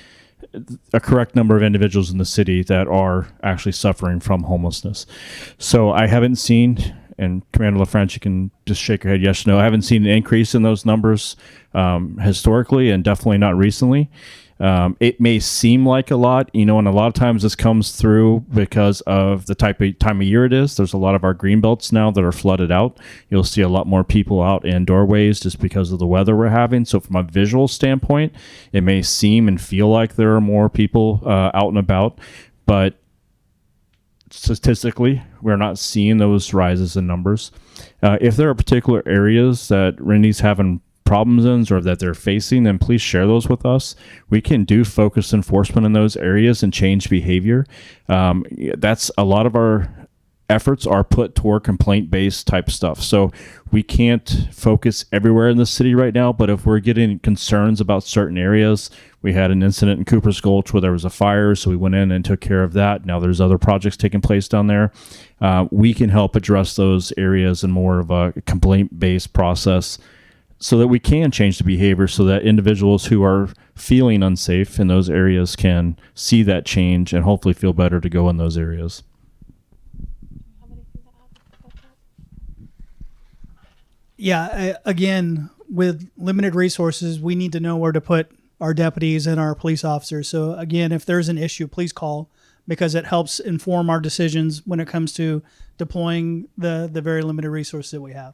a correct number of individuals in the city that are actually suffering from homelessness. So I haven't seen, and Commander LaFrance, you can just shake your head yes or no, I haven't seen an increase in those numbers historically and definitely not recently. It may seem like a lot, and a lot of times this comes through because of the time of year it is. There's a lot of our green belts now that are flooded out. You'll see a lot more people out in doorways just because of the weather we're having. So from a visual standpoint, it may seem and feel like there are more people out and about, but statistically, we're not seeing those rises in numbers. If there are particular areas that Randy's having problems in or that they're facing, then please share those with us. We can do focused enforcement in those areas and change behavior. That's a lot of our efforts are put toward complaint-based type stuff. So we can't focus everywhere in the city right now, but if we're getting concerns about certain areas, we had an incident in Cooper's Gulch where there was a fire, so we went in and took care of that. Now there's other projects taking place down there. We can help address those areas in more of a complaint-based process so that we can change the behavior so that individuals who are feeling unsafe in those areas can see that change and hopefully feel better to go in those areas. Yeah, again, with limited resources, we need to know where to put our deputies and our police officers. So again, if there's an issue, please call, because it helps inform our decisions when it comes to deploying the very limited resources that we have.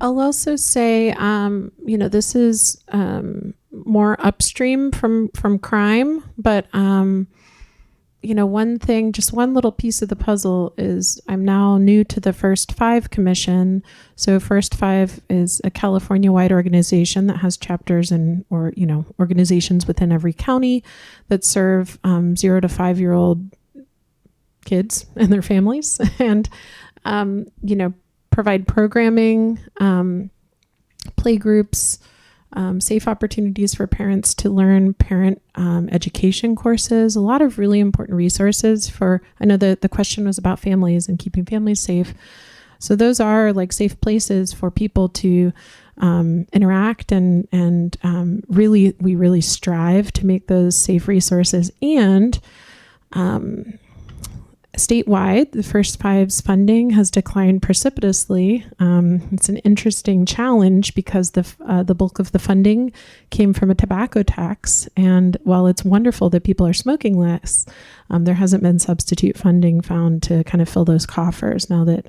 I'll also say, this is more upstream from crime, but one thing, just one little piece of the puzzle is I'm now new to the First Five Commission. So First Five is a California-wide organization that has chapters or organizations within every county that serve 0 to 5-year-old kids and their families, and provide programming, play groups, safe opportunities for parents to learn, parent education courses, a lot of really important resources I know the question was about families and keeping families safe. So those are like safe places for people to interact and we really strive to make those safe resources. And statewide, the First Five's funding has declined precipitously. It's an interesting challenge because the bulk of the funding came from a tobacco tax, and while it's wonderful that people are smoking less, there hasn't been substitute funding found to kind of fill those coffers now that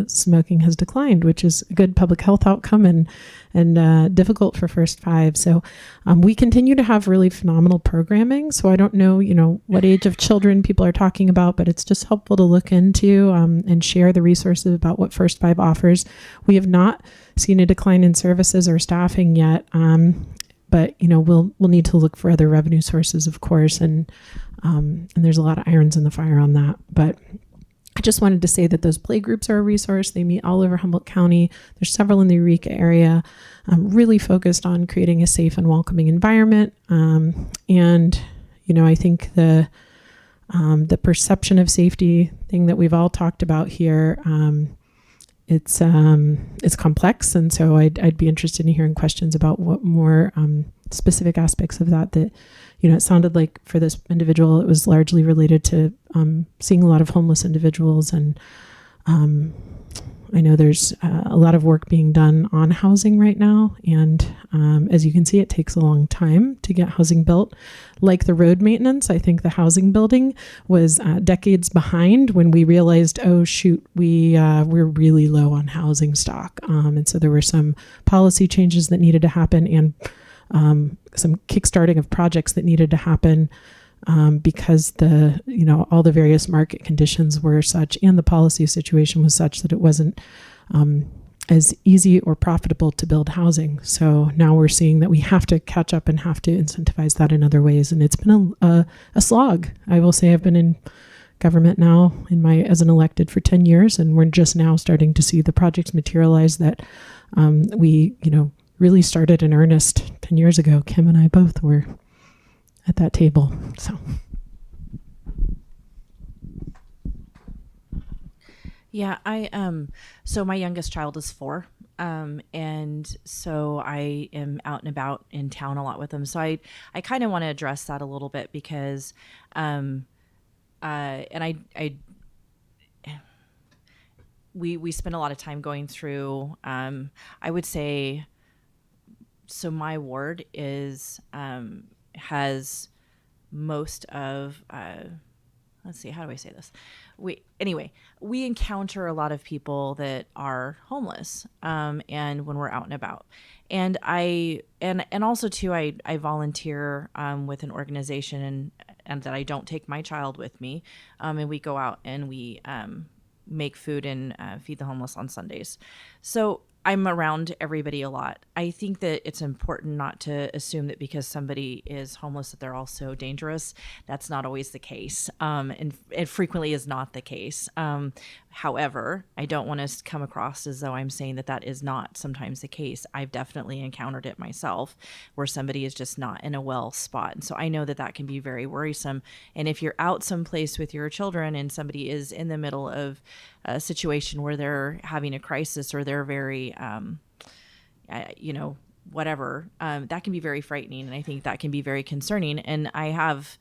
smoking has declined, which is a good public health outcome and difficult for First Five. So we continue to have really phenomenal programming. So I don't know, what age of children people are talking about, but it's just helpful to look into and share the resources about what First Five offers. We have not seen a decline in services or staffing yet, but we'll need to look for other revenue sources, of course, and there's a lot of irons in the fire on that. But I just wanted to say that those play groups are a resource. They meet all over Humboldt County. There's several in the Eureka area, really focused on creating a safe and welcoming environment. And I think the perception of safety thing that we've all talked about here, it's complex, and so I'd be interested in hearing questions about what more specific aspects of that it sounded like for this individual it was largely related to seeing a lot of homeless individuals, and I know there's a lot of work being done on housing right now, and as you can see, it takes a long time to get housing built. Like the road maintenance, I think the housing building was decades behind when we realized, oh shoot, we're really low on housing stock, and so there were some policy changes that needed to happen, and some kickstarting of projects that needed to happen because all the various market conditions were such, and the policy situation was such that it wasn't as easy or profitable to build housing. So now we're seeing that we have to catch up and have to incentivize that in other ways. And it's been a slog. I will say I've been in government now as an elected for 10 years, and we're just now starting to see the projects materialize that we really started in earnest 10 years ago. Kim and I both were at that table. So yeah, so my youngest child is 4, and so I am out and about in town a lot with them. So I kind of want to address that a little bit because we spend a lot of time going through I would say, so my ward has most of let's see, how do I say this? We encounter a lot of people that are homeless, and when we're out and about, and also too, I volunteer with an organization, and that I don't take my child with me, and we go out and we make food and feed the homeless on Sundays. So I'm around everybody a lot. I think that it's important not to assume that because somebody is homeless that they're also dangerous. That's not always the case, and it frequently is not the case. However, I don't want to come across as though I'm saying that is not sometimes the case. I've definitely encountered it myself, where somebody is just not in a well spot. And so I know that can be very worrisome. And if you're out someplace with your children and somebody is in the middle of a situation where they're having a crisis, or they're very, whatever, that can be very frightening. And I think that can be very concerning. And I have,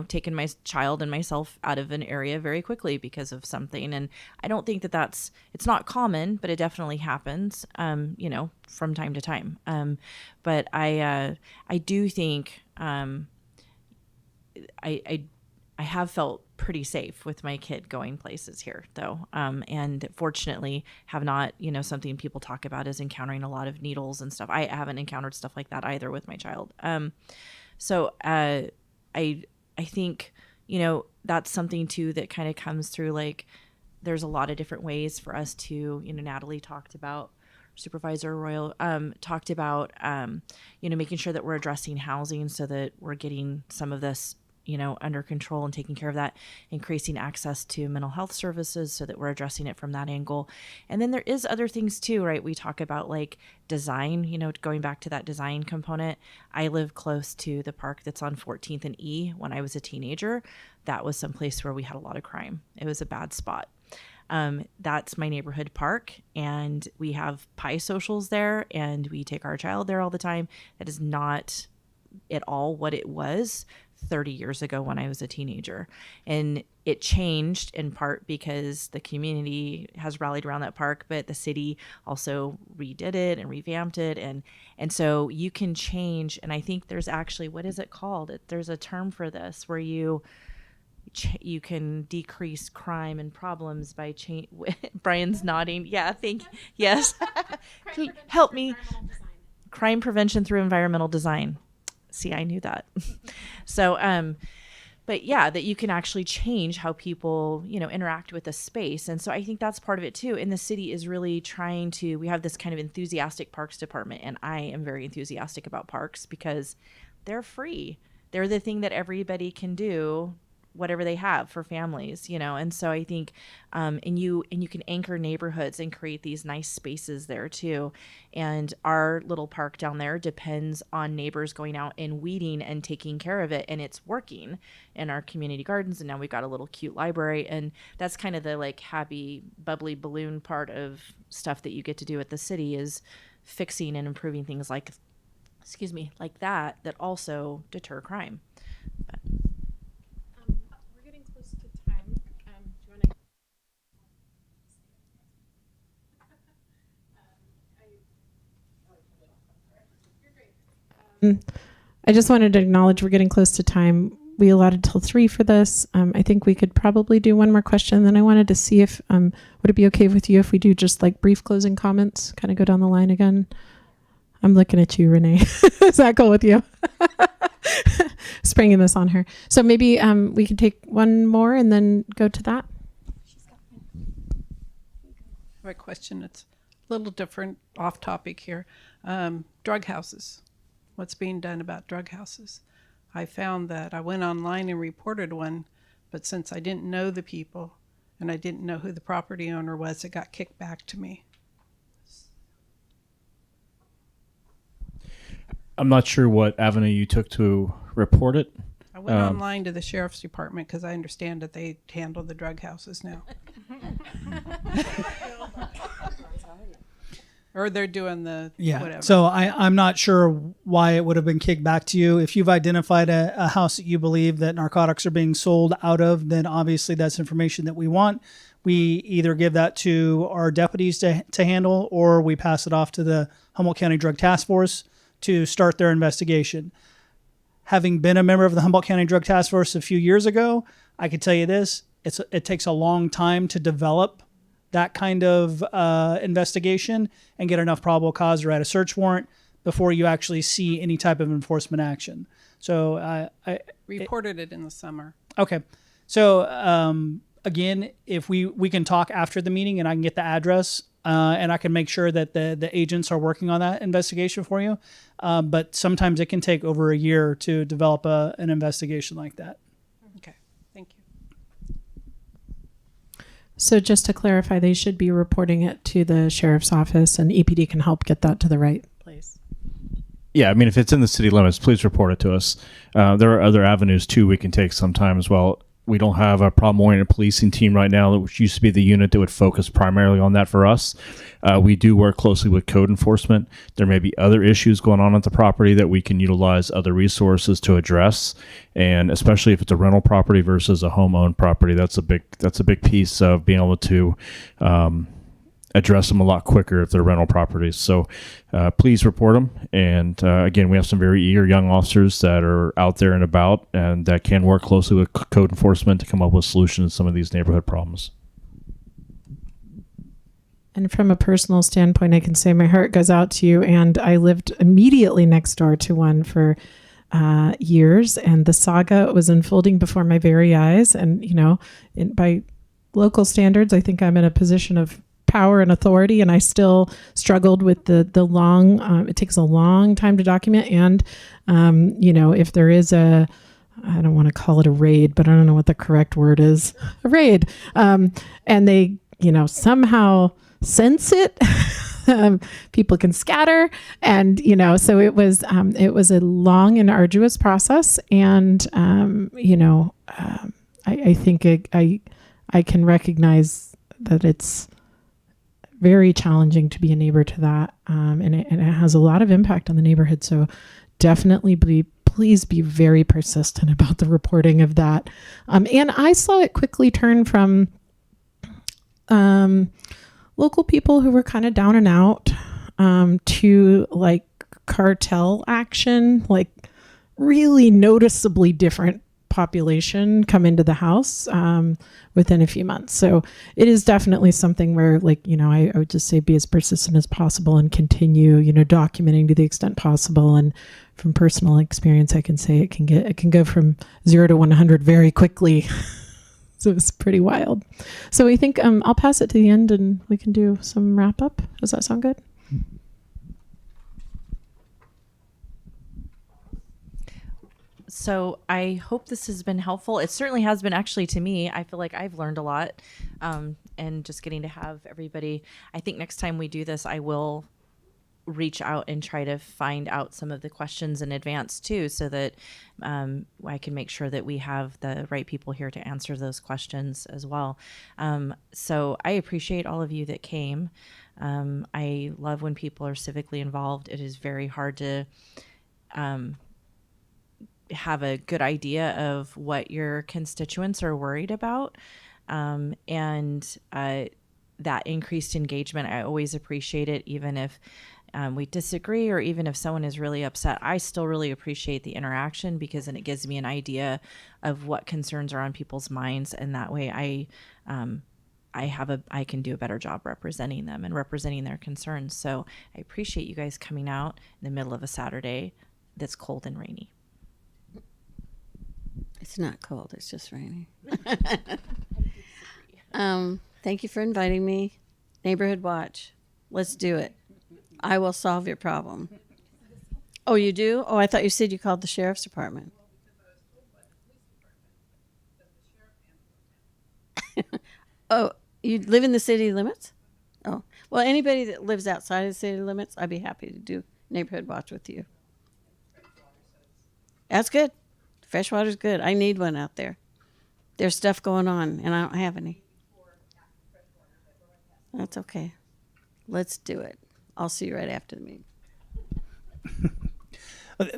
taken my child and myself out of an area very quickly because of something. And I don't think it's not common, but it definitely happens, from time to time. But I do think, I have felt pretty safe with my kid going places here, though, and fortunately have not, something people talk about is encountering a lot of needles and stuff. I haven't encountered stuff like that either with my child. So I think, that's something too that kind of comes through. Like, there's a lot of different ways for us to, Natalie talked about, Supervisor Arroyo talked about, making sure that we're addressing housing so that we're getting some of this, under control and taking care of that, increasing access to mental health services so that we're addressing it from that angle. And then there is other things too, right? We talk about like design, going back to that design component. I live close to the park that's on 14th and E. When I was a teenager, that was someplace where we had a lot of crime. It was a bad spot. That's my neighborhood park, and we have pie socials there, and we take our child there all the time. That is not at all what it was 30 years ago when I was a teenager. And it changed in part because the community has rallied around that park, but the city also redid it and revamped it. And so you can change. And I think there's actually, what is it called? There's a term for this where you can decrease crime and problems by change. Brian's nodding. Yeah, thank you. Yes. Help me. Crime prevention through environmental design. See, I knew that. So, but yeah, that you can actually change how people, interact with a space. And so I think that's part of it too. And the city is really trying to, we have this kind of enthusiastic parks department, and I am very enthusiastic about parks because they're free. They're the thing that everybody can do, whatever they have for families, and so I think and you can anchor neighborhoods and create these nice spaces there too. And our little park down there depends on neighbors going out and weeding and taking care of it, and it's working in our community gardens. And now we've got a little cute library, and that's kind of the like happy bubbly balloon part of stuff that you get to do at the city, is fixing and improving things like that also deter crime. But, I just wanted to acknowledge we're getting close to time. We allotted till 3 for this. I think we could probably do one more question. Then I wanted to see if, would it be okay with you if we do just like brief closing comments, kind of go down the line again? I'm looking at you, Renee. Is that cool with you? Springing this on her. So maybe we could take one more and then go to that. I have a question. It's a little different, off topic here. Drug houses. What's being done about drug houses? I found that I went online and reported one, but since I didn't know the people and I didn't know who the property owner was, it got kicked back to me. I'm not sure what avenue you took to report it. I went online to the sheriff's department because I understand that they handle the drug houses now. Or they're doing the whatever. So I'm not sure why it would have been kicked back to you. If you've identified a house that you believe that narcotics are being sold out of, then obviously that's information that we want. We either give that to our deputies to handle, or we pass it off to the Humboldt County Drug Task Force to start their investigation. Having been a member of the Humboldt County Drug Task Force a few years ago, I can tell you this, it takes a long time to develop that kind of investigation and get enough probable cause to write a search warrant before you actually see any type of enforcement action. So I reported it in the summer. Okay. So again, if we can talk after the meeting and I can get the address and I can make sure that the agents are working on that investigation for you. But sometimes it can take over a year to develop an investigation like that. Okay. Thank you. So just to clarify, they should be reporting it to the sheriff's office, and EPD can help get that to the right place. Yeah, I mean, if it's in the city limits, please report it to us. There are other avenues, too, we can take sometimes. Well, we don't have a problem-oriented policing team right now, which used to be the unit that would focus primarily on that for us. We do work closely with code enforcement. There may be other issues going on at the property that we can utilize other resources to address, and especially if it's a rental property versus a home-owned property, that's a big piece of being able to address them a lot quicker if they're rental properties. So please report them. And again, we have some very eager young officers that are out there and about and that can work closely with code enforcement to come up with solutions to some of these neighborhood problems. And from a personal standpoint, I can say my heart goes out to you. And I lived immediately next door to one for years, and the saga was unfolding before my very eyes. And, by local standards, I think I'm in a position of power and authority, and I still struggled with the long, it takes a long time to document. And, if there is I don't want to call it a raid, but I don't know what the correct word is, a raid. And they, somehow sense it, people can scatter. And, so it was a long and arduous process. And, I think I can recognize that it's very challenging to be a neighbor to that. And it has a lot of impact on the neighborhood. So definitely please be very persistent about the reporting of that. And I saw it quickly turn from local people who were kind of down and out to like cartel action, like really noticeably different population come into the house within a few months. So it is definitely something where, like, you know, I would just say be as persistent as possible and continue, you know, documenting to the extent possible. And from personal experience, I can say it can go from 0 to 100 very quickly. So it's pretty wild. So I think I'll pass it to the end and we can do some wrap up. Does that sound good? So I hope this has been helpful. It certainly has been, actually, to me. I feel like I've learned a lot, and just getting to have everybody. I think next time we do this, I will reach out and try to find out some of the questions in advance too, so that I can make sure that we have the right people here to answer those questions as well. So I appreciate all of you that came. I love when people are civically involved. It is very hard to have a good idea of what your constituents are worried about. And that increased engagement, I always appreciate it, even if we disagree or even if someone is really upset. I still really appreciate the interaction, because then it gives me an idea of what concerns are on people's minds. And that way I can do a better job representing them and representing their concerns. So I appreciate you guys coming out in the middle of a Saturday that's cold and rainy. It's not cold, it's just raining. Thank you for inviting me. Neighborhood Watch. Let's do it. I will solve your problem. Oh, you do? Oh, I thought you said you called the sheriff's department. Oh, you live in the city limits? Oh, well, anybody that lives outside of the city limits, I'd be happy to do Neighborhood Watch with you. That's good. Freshwater's good. I need one out there. There's stuff going on, and I don't have any. That's okay. Let's do it. I'll see you right after the meeting.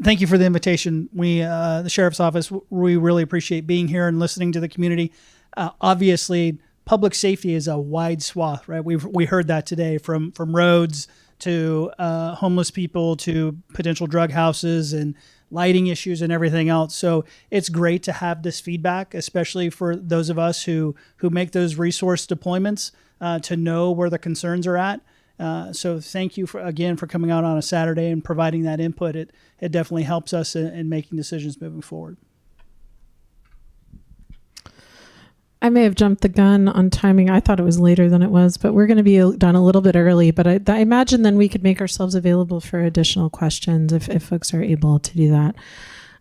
Thank you for the invitation. We, the Sheriff's Office, we really appreciate being here and listening to the community. Obviously, public safety is a wide swath, right? We heard that today, from roads to homeless people to potential drug houses and lighting issues and everything else. So it's great to have this feedback, especially for those of us who make those resource deployments, to know where the concerns are at. So thank you again for coming out on a Saturday and providing that input. It definitely helps us in making decisions moving forward. I may have jumped the gun on timing. I thought it was later than it was, but we're going to be done a little bit early. But I imagine then we could make ourselves available for additional questions if folks are able to do that.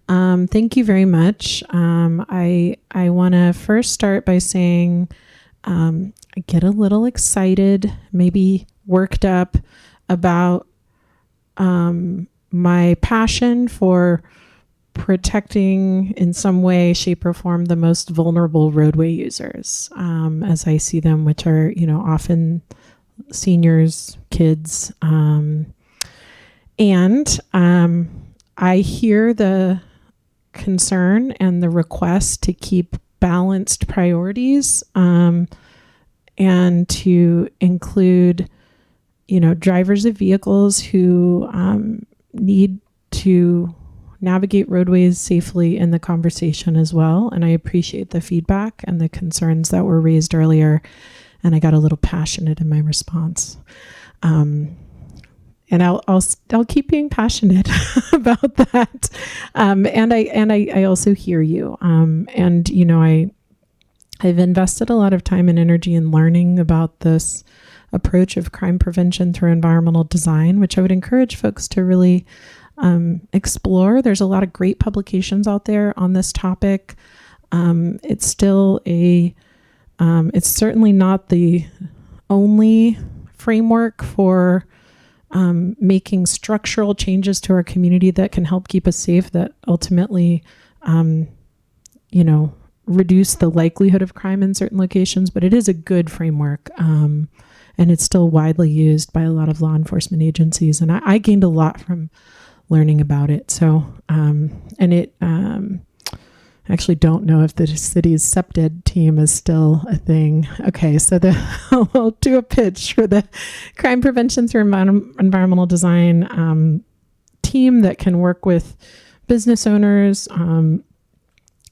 Thank you very much. I want to first start by saying I get a little excited, maybe worked up about my passion for protecting in some way, shape, or form the most vulnerable roadway users, as I see them, which are, you know, often seniors, kids. And I hear the concern and the request to keep balanced priorities, and to include, you know, drivers of vehicles who need to navigate roadways safely in the conversation as well. And I appreciate the feedback and the concerns that were raised earlier. And I got a little passionate in my response. And I'll keep being passionate about that. And I also hear you. And you know, I've invested a lot of time and energy in learning about this approach of crime prevention through environmental design, which I would encourage folks to really explore. There's a lot of great publications out there on this topic. It's still it's certainly not the only framework for making structural changes to our community that can help keep us safe, that ultimately, you know, reduce the likelihood of crime in certain locations, but it is a good framework. And it's still widely used by a lot of law enforcement agencies. And I gained a lot from learning about it. So, and it, I actually don't know if the city's SEPTED team is still a thing. Okay, so I'll do a pitch for the crime prevention through environmental design team that can work with business owners.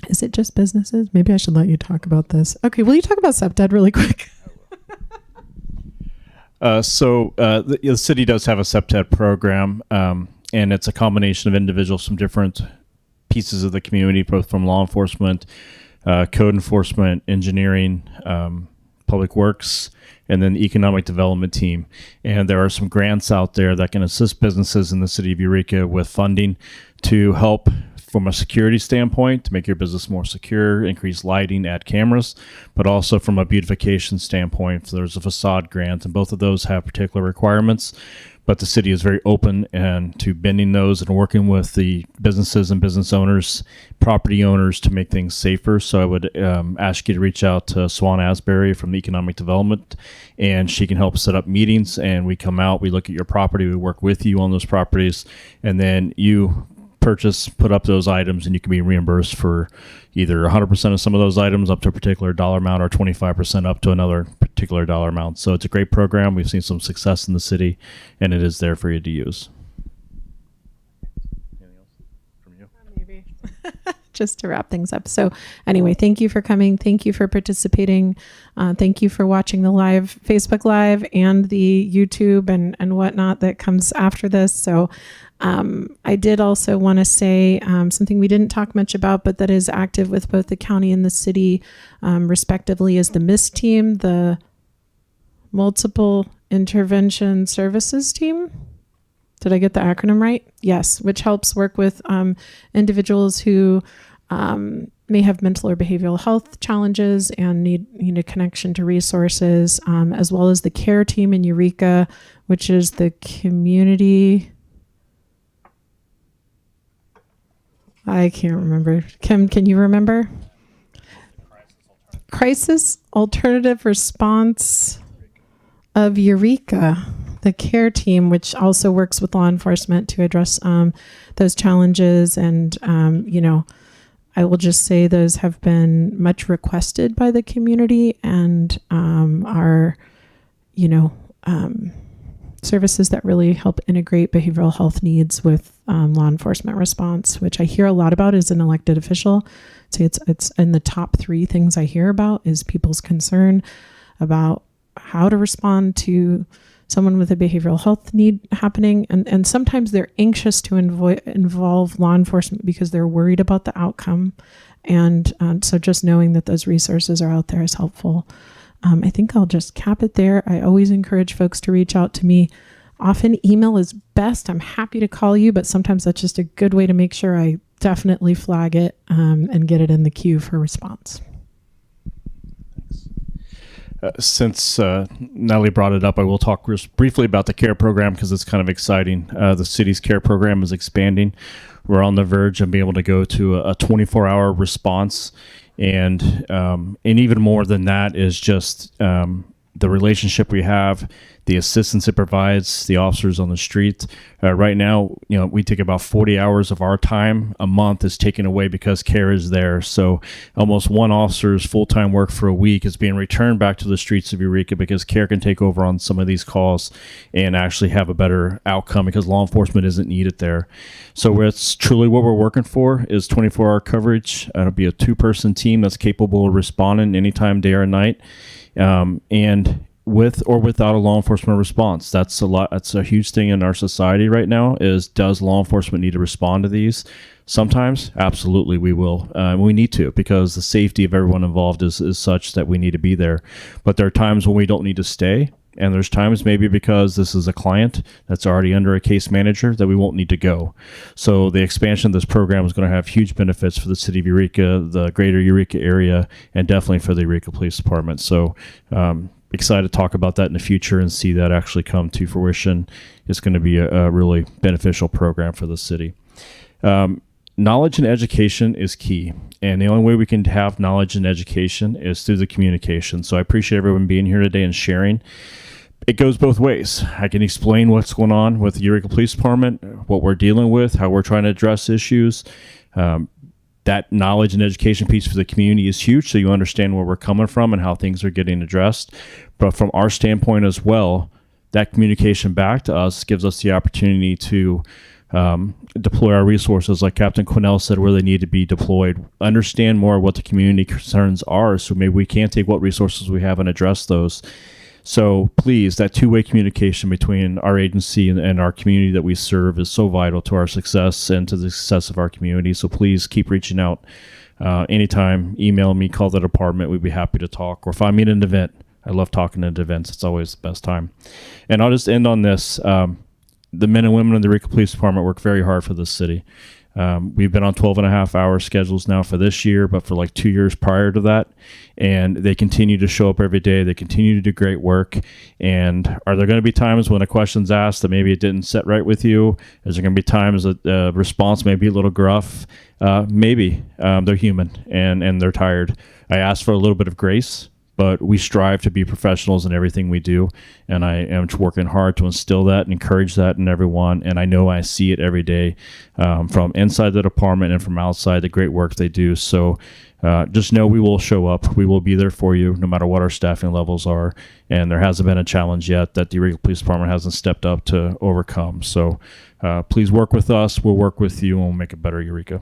Is it just businesses? Maybe I should let you talk about this. Okay, will you talk about SEPTED really quick? The city does have a SEPTED program, and it's a combination of individuals from different pieces of the community, both from law enforcement, code enforcement, engineering, public works, and then the economic development team. And there are some grants out there that can assist businesses in the city of Eureka with funding to help from a security standpoint to make your business more secure, increase lighting, add cameras, but also from a beautification standpoint. So there's a facade grant, and both of those have particular requirements. But the city is very open and to bending those and working with the businesses and business owners, property owners to make things safer. So I would ask you to reach out to Swan Asbury from the Economic Development, and she can help set up meetings. And we come out, we look at your property, we work with you on those properties, and then you put up those items, and you can be reimbursed for either 100% of some of those items up to a particular dollar amount, or 25% up to another particular dollar amount. So it's a great program. We've seen some success in the city, and it is there for you to use. Anything else from you? Maybe. Just to wrap things up. So anyway, thank you for coming. Thank you for participating. Thank you for watching the live Facebook Live and the YouTube and whatnot that comes after this. So I did also want to say something we didn't talk much about, but that is active with both the county and the city, respectively, is the MIST team, the Multiple Intervention Services team. Did I get the acronym right? Yes, which helps work with individuals who may have mental or behavioral health challenges and need a connection to resources, as well as the CARE team in Eureka, which is the community. I can't remember. Kim, can you remember? Crisis Alternative Response of Eureka, the CARE team, which also works with law enforcement to address those challenges. And, I will just say those have been much requested by the community and are, services that really help integrate behavioral health needs with law enforcement response, which I hear a lot about as an elected official. So it's in the top 3 things I hear about is people's concern about how to respond to someone with a behavioral health need happening. And sometimes they're anxious to involve law enforcement because they're worried about the outcome. And so just knowing that those resources are out there is helpful. I think I'll just cap it there. I always encourage folks to reach out to me. Often email is best. I'm happy to call you, but sometimes that's just a good way to make sure I definitely flag it and get it in the queue for response. Since Natalie brought it up, I will talk briefly about the CARE program because it's kind of exciting. The city's CARE program is expanding. We're on the verge of being able to go to a 24-hour response. And even more than that is just the relationship we have, the assistance it provides, the officers on the street. Right now, we take about 40 hours of our time a month is taken away because CARE is there. So almost one officer's full-time work for a week is being returned back to the streets of Eureka because CARE can take over on some of these calls and actually have a better outcome because law enforcement isn't needed there. So it's truly what we're working for is 24-hour coverage. It'll be a 2-person team that's capable of responding anytime, day or night. And with or without a law enforcement response, that's a huge thing in our society right now is, does law enforcement need to respond to these? Sometimes, absolutely, we will. We need to because the safety of everyone involved is such that we need to be there. But there are times when we don't need to stay. And there's times maybe because this is a client that's already under a case manager that we won't need to go. So the expansion of this program is going to have huge benefits for the city of Eureka, the greater Eureka area, and definitely for the Eureka Police Department. So excited to talk about that in the future and see that actually come to fruition. It's going to be a really beneficial program for the city. Knowledge and education is key. And the only way we can have knowledge and education is through the communication. So I appreciate everyone being here today and sharing. it goes both ways. I can explain what's going on with the Eureka Police Department, what we're dealing with, how we're trying to address issues. That knowledge and education piece for the community is huge, so you understand where we're coming from and how things are getting addressed. But from our standpoint as well, that communication back to us gives us the opportunity to deploy our resources, like Captain Quinnell said, where they need to be deployed, understand more what the community concerns are, so maybe we can take what resources we have and address those. So please, that two-way communication between our agency and our community that we serve is so vital to our success and to the success of our community. So please keep reaching out anytime. Email me, call the department. We'd be happy to talk. Or if I'm at an event, I love talking at events. It's always the best time. And I'll just end on this. The men and women of the Eureka Police Department work very hard for this city. We've been on 12.5-hour schedules now for this year, but for like 2 years prior to that. And they continue to show up every day. They continue to do great work. And are there going to be times when a question's asked that maybe it didn't set right with you? Is there going to be times that the response may be a little gruff? Maybe. They're human and they're tired. I ask for a little bit of grace, but we strive to be professionals in everything we do. And I am working hard to instill that and encourage that in everyone. And I know I see it every day from inside the department and from outside, the great work they do. So just know we will show up. We will be there for you no matter what our staffing levels are. And there hasn't been a challenge yet that the Eureka Police Department hasn't stepped up to overcome. So please work with us. We'll work with you and we'll make it better, Eureka.